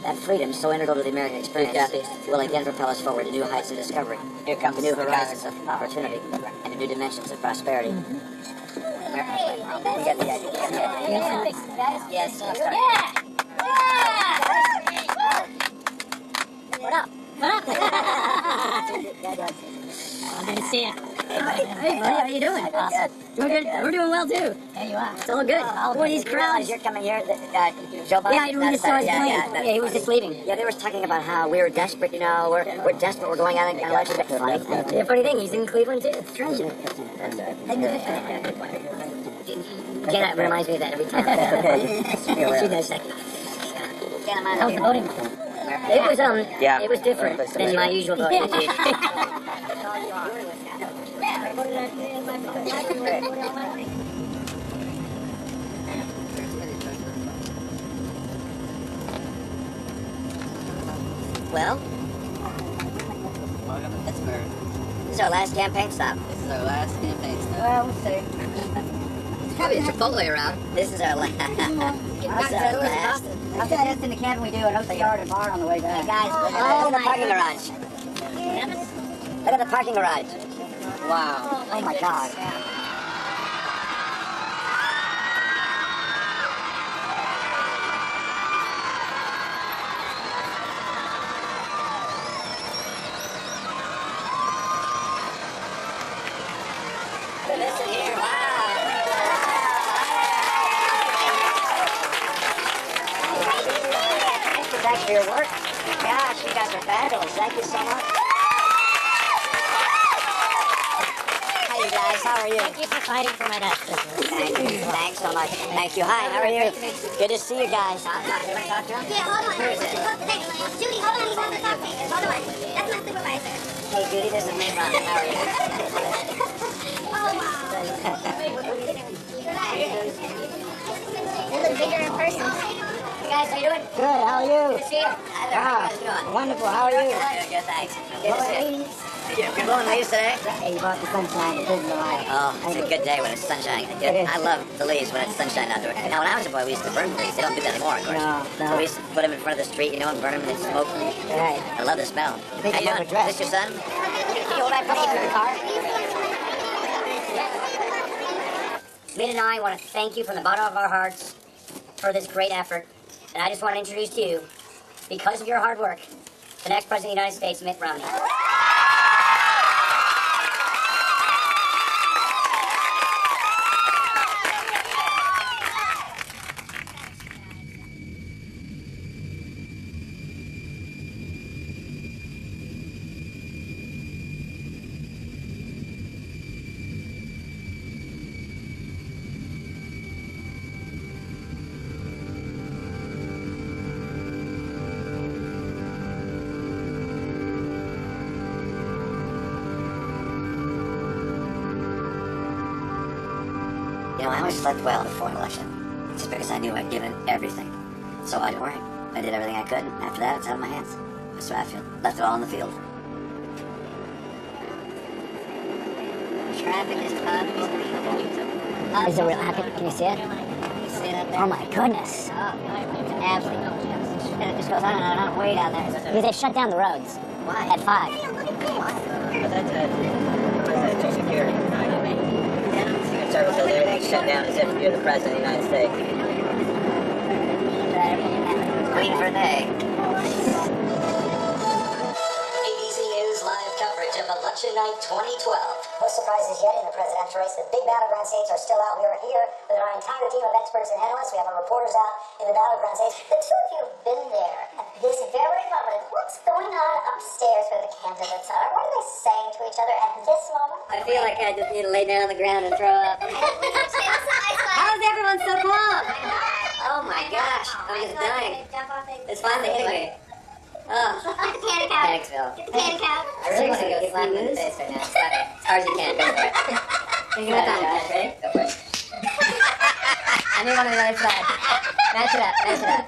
that freedom, so integral to the American experience, will again propel us forward to new heights of discovery, Here comes to new the horizons of opportunity, and to new dimensions of prosperity. You get the idea. Yes. What up? Good to see you. Hey, buddy, how you doing? Awesome. We're good. We're doing well, too. There you are. It's all good. Boy, these crowds. You're coming here, Joe Biden? Yeah, we just saw his plane. Yeah, he was just leaving. Yeah, they were talking about how we were desperate, you know, we're desperate, we're going out and election. Funny. The funny thing, he's in Cleveland, too. Strange. Again, that reminds me of that every time. How's the voting? It was different than my usual voting. Well, Welcome to Pittsburgh. this is our last campaign stop. This is our last campaign stop. Well, we'll see. There's probably a Chipotle around. This is our last. I'll tell you this in the cabin we do. I hope they yard and barn on the way back. Hey guys, look at the parking garage. Look at the parking garage. Wow. Oh my God. Listen here, wow. Thanks for your work. Gosh, you guys are fabulous. Thank you so much. Hi, you guys. How are you? Thank you for fighting for my death. Thank you. Thanks so much. Thank you. Hi, how are you? Good to see you guys. Yeah, hold on. Hey, Judy, hold on. He's having to talk to me. Hold on. That's my supervisor. Hey, Judy, this is Mitt. How are you? Oh, wow. You look bigger in person. You guys, how you doing? Good, how are you? Good to see you. Hi there. How you guys doing? Wonderful, how are you? Good, thanks. Good to see you. You're blowing leaves today? Hey, you brought the sunshine. It isn't alive. Oh, it's a good day when it's sunshine. I love the leaves when it's sunshine outdoors. Now, when I was a boy, we used to burn leaves. They don't do that anymore, of course. No. So we used to put them in front of the street, you know, and burn them and smoke them. Right. I love the smell. think How you you doing? overdressed. Is this your son? Can you hold that for me in the car? Mitt and I want to thank you from the bottom of our hearts for this great effort. And I just want to introduce to you, because of your hard work, the next President of the United States, Mitt Romney. You know, I always slept well before an election, just because I knew I'd given everything. So I didn't worry. I did everything I could, and after that, it's out of my hands. That's what I feel. Left it all in the field. Traffic is tough. Is it real? Can you see it? You see that there? Oh my goodness. Absolutely. And it just goes on and on way down there. Because they shut down the roads. Why? At 5. But that's a security. Secret Service says everything's shut down as if you're the President of the United States. Waiting for a day. ABC News live coverage of Election Night 2012. No surprises yet in the presidential race. The big battleground states are still out. We are here with our entire team of experts and analysts. We have our reporters out in the battleground states. The two of you have been there at this very moment. What's going on upstairs where the candidates are? What are they saying to each other at this moment? I feel like I just need to lay down on the ground and throw up. How is everyone so calm? Oh my gosh, I'm just dying. It's finally hitting me. Oh, thanks, Phil. I really want to go slap him in the face right now. Slap it. As hard as you can. Go for it. You're gonna time, Josh. Ready? Go for it. I need one on the other side. Match it up. Match it up.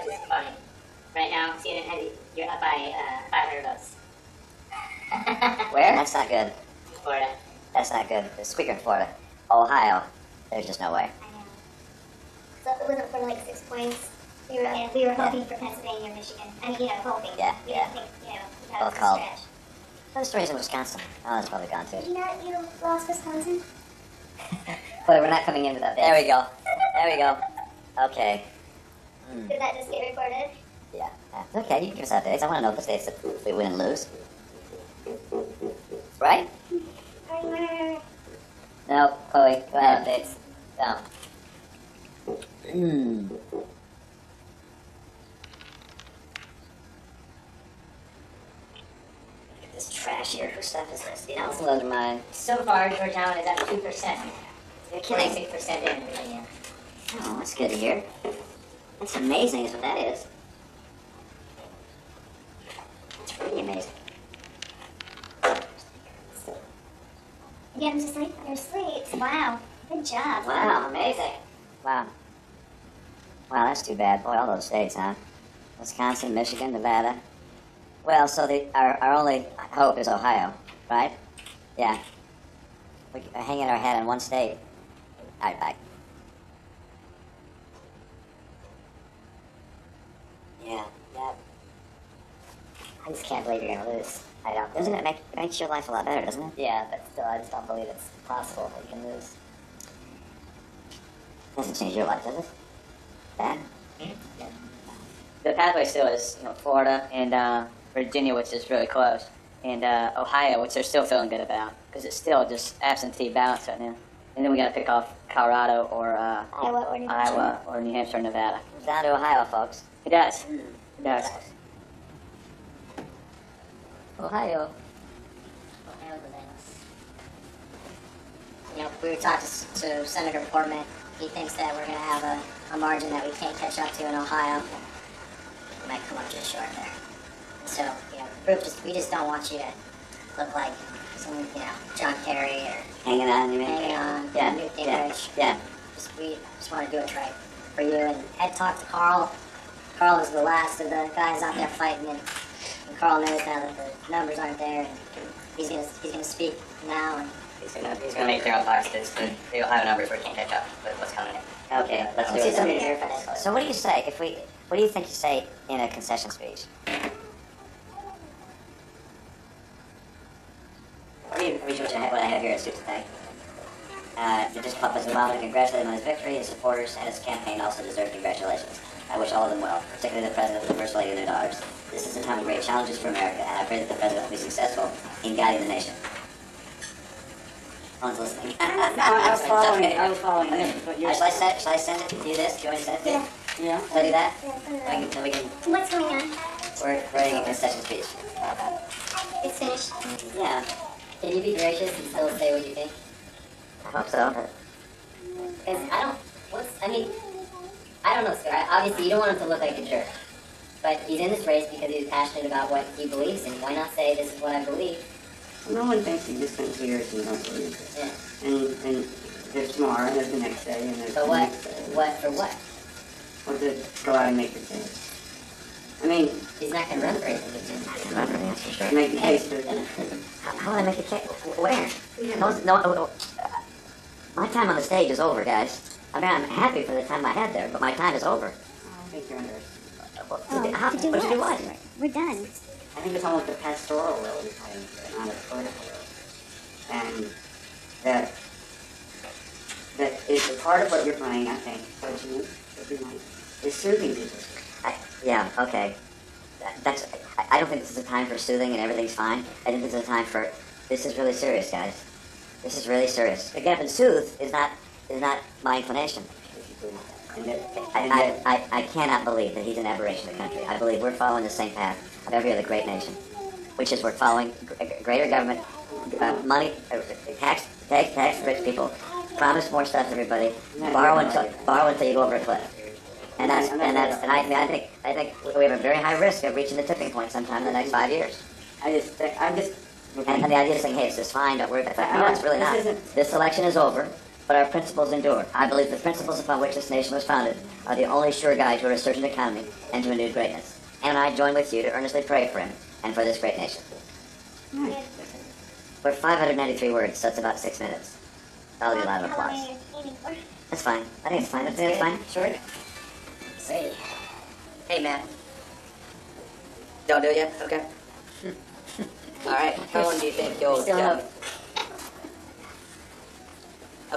That's funny. Right now, you're up by 500 votes. Where? That's not good. Florida. That's not good. The squeaker in Florida. Ohio. There's just no way. So it wasn't for like 6 points. We were hoping for Pennsylvania or Michigan. I mean, hoping. Yeah, We yeah. didn't think, that Both was a called. stretch. Those stories in Wisconsin. Oh, that's probably gone too. You lost Wisconsin? But we're not coming in without this. There we go. There we go. Okay. Did that just get recorded? Yeah. Okay, you can give us updates. I want to know the states that we win and lose. Right? No, Chloe, go ahead. Updates. No. This trash here, whose stuff is this? Some of those are mine. So far, Georgetown is at 2%. They're killing 6% in Virginia. Oh, that's good to hear. That's amazing is what that is. It's really amazing. You get them to sleep? They're asleep. Wow. Good job. Wow, amazing. Wow. Wow, that's too bad. Boy, all those states, huh? Wisconsin, Michigan, Nevada. Well, so our only hope is Ohio, right? Yeah. We're hanging our hat on one state. All right, bye. Yeah, yeah. I just can't believe you're going to lose. I don't. Doesn't it makes your life a lot better, doesn't it? Yeah, but still, I just don't believe it's possible that you can lose. Doesn't change your life, does it? That? The pathway still is, Florida and Virginia, which is really close, and Ohio, which they're still feeling good about, because it's still just absentee ballots right now. And then we got to pick off Colorado or Iowa or New Hampshire or Nevada. Down to Ohio, folks. It does. It does. Ohio. We were talking to Senator Portman. He thinks that we're going to have a margin that we can't catch up to in Ohio. We might come up just short there. So, the group we just don't want you to look like some, John Kerry or Hanging on, you mean? hanging on, Yeah, Newt yeah, Gingrich. yeah. We just want to do it right for you. And Ed talked to Carl. Carl was the last of the guys out there fighting, and Carl knows now that the numbers aren't there, and he's gonna speak now. And He's gonna make their own boxes. The Ohio numbers we can't catch up with what's coming in. Okay, let's do see it. something here for this. So what do you say what do you think you say in a concession speech? What I have here at Suit today? The just President Obama to congratulate him on his victory. His supporters and his campaign also deserve congratulations. I wish all of them well, particularly the President and the First Lady and their daughters. This is a time of great challenges for America, and I pray that the President will be successful in guiding the nation. No one's listening. I was following. Okay. I was following this. But you're... Shall I send it to you this? Do you want me to send it to you? Yeah. Shall I do that? Yeah, So we can, What's going on? we're writing a concession speech. It's finished. Yeah, Can you be gracious and still say what you think? I hope so. Because I don't know, Scott. Obviously, you don't want him to look like a jerk. But he's in this race because he's passionate about what he believes in. Why not say, this is what I believe? No one thinks you just spend 2 years and don't believe it. Yeah. And there's tomorrow, and there's the next day, and there's So the what? next day. What for what? Or to go out and make the case. I mean, He's not going to run for anything. Run for the answer, sure. make the case for How will I make a case? Where? No, my time on the stage is over, guys. I mean, I'm happy for the time I had there, but my time is over. I think you're underestimating. To do what? We're done. I think it's almost a pastoral role you're playing here, not a political role. And that is a part of what you're playing, I think, is soothing people. Yeah, okay. I don't think this is a time for soothing and everything's fine. I think this is a time for, this is really serious, guys. This is really serious. Again, and soothe is not my inclination. I cannot believe that he's an aberration of the country. I believe we're following the same path of every other great nation, which is we're following greater government, money, tax rich people, promise more stuff to everybody, borrow until you go over a cliff. And I think we have a very high risk of reaching the tipping point sometime in the next 5 years. And the idea of saying, hey, it's just fine, don't worry about that. No, it's really not. This election is over, but our principles endure. I believe the principles upon which this nation was founded are the only sure guide to a resurgent economy and to renewed greatness. And I join with you to earnestly pray for him and for this great nation. We're 593 words, so it's about 6 minutes. That'll be a lot of applause. That's fine. I think it's fine. That's fine. Sure. Say. Hey, Matt. Don't do it yet? Okay. All right. How long do you think you'll Still get? hope.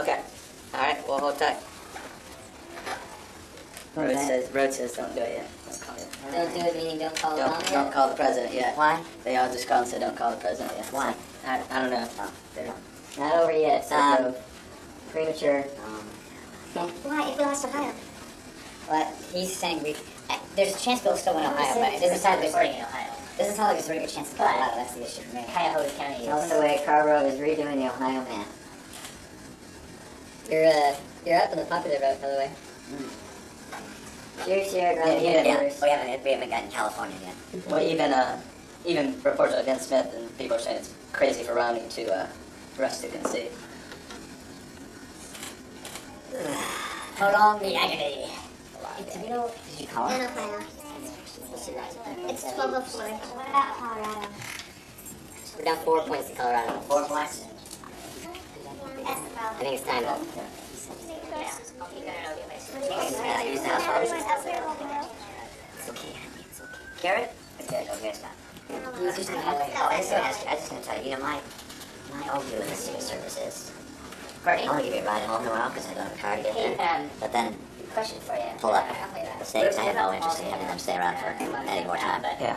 Okay. All right. Well, hold tight. Road says don't do it yet. Don't call it. Don't do it, meaning don't call it on Don't call the president yet. Why? They all just call and say don't call the president yet. Why? I don't know. Not over yet. Premature. Why? If we lost Ohio. Well, he's saying there's a chance Bill still win Ohio, but it doesn't sound like there's doesn't sound like there's a very good chance in Colorado. That's the issue for me. Cuyahoga County That's is. the way Carrboro is redoing the Ohio map. You're up on the popular vote, by the way. Cheers, here, We haven't gotten California yet. Well, even reports against Smith and people are saying it's crazy for Romney for us to concede. Prolong the agony. Did you call In it? Ohio. It's 12:04. What about Colorado? We're down 4 points to Colorado. 4 points? That's the problem. I think it's time to use the house policy. It's okay. Carrot? Okay, stop. I just gonna tell you, my overview of the Secret Service is, I want to give you a ride home tomorrow because I don't have a car to get there. But then, Question for you. pull up the stakes. I have no interest in having them stay around for any more time. Yeah.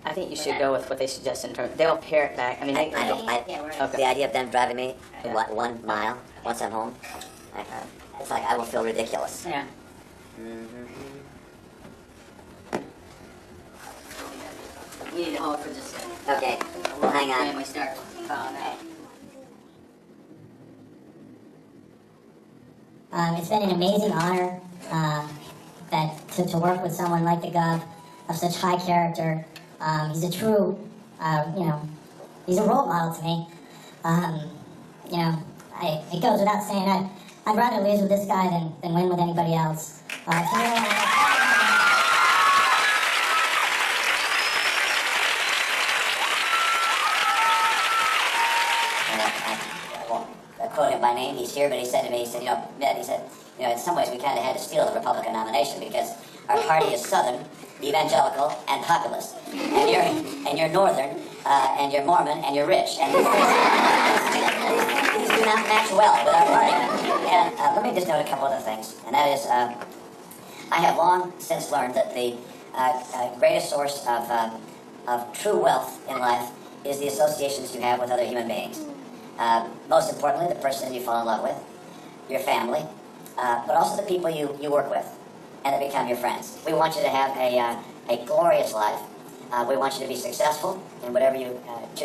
I think you should go with what they suggest in terms. They'll pare it back. I mean, The idea of them driving me 1 mile once I'm home, it's like I will feel ridiculous. Yeah. We need to hold for just a second. Okay, well, hang on. And we start calling out. It's been an amazing honor to work with someone like the Gov of such high character. He's a true, he's a role model to me. It goes without saying I'd rather lose with this guy than win with anybody else. I quote him by name, he's here, but he said to me, Mitt, in some ways we kind of had to steal the Republican nomination because our party is Southern, evangelical, and populist. And you're Northern, and you're Mormon, and you're rich. And these do not match well with our party. And let me just note a couple other things, and that is, I have long since learned that the greatest source of true wealth in life is the associations you have with other human beings. Most importantly, the person you fall in love with, your family, but also the people you work with and that become your friends. We want you to have a glorious life. We want you to be successful in whatever you choose.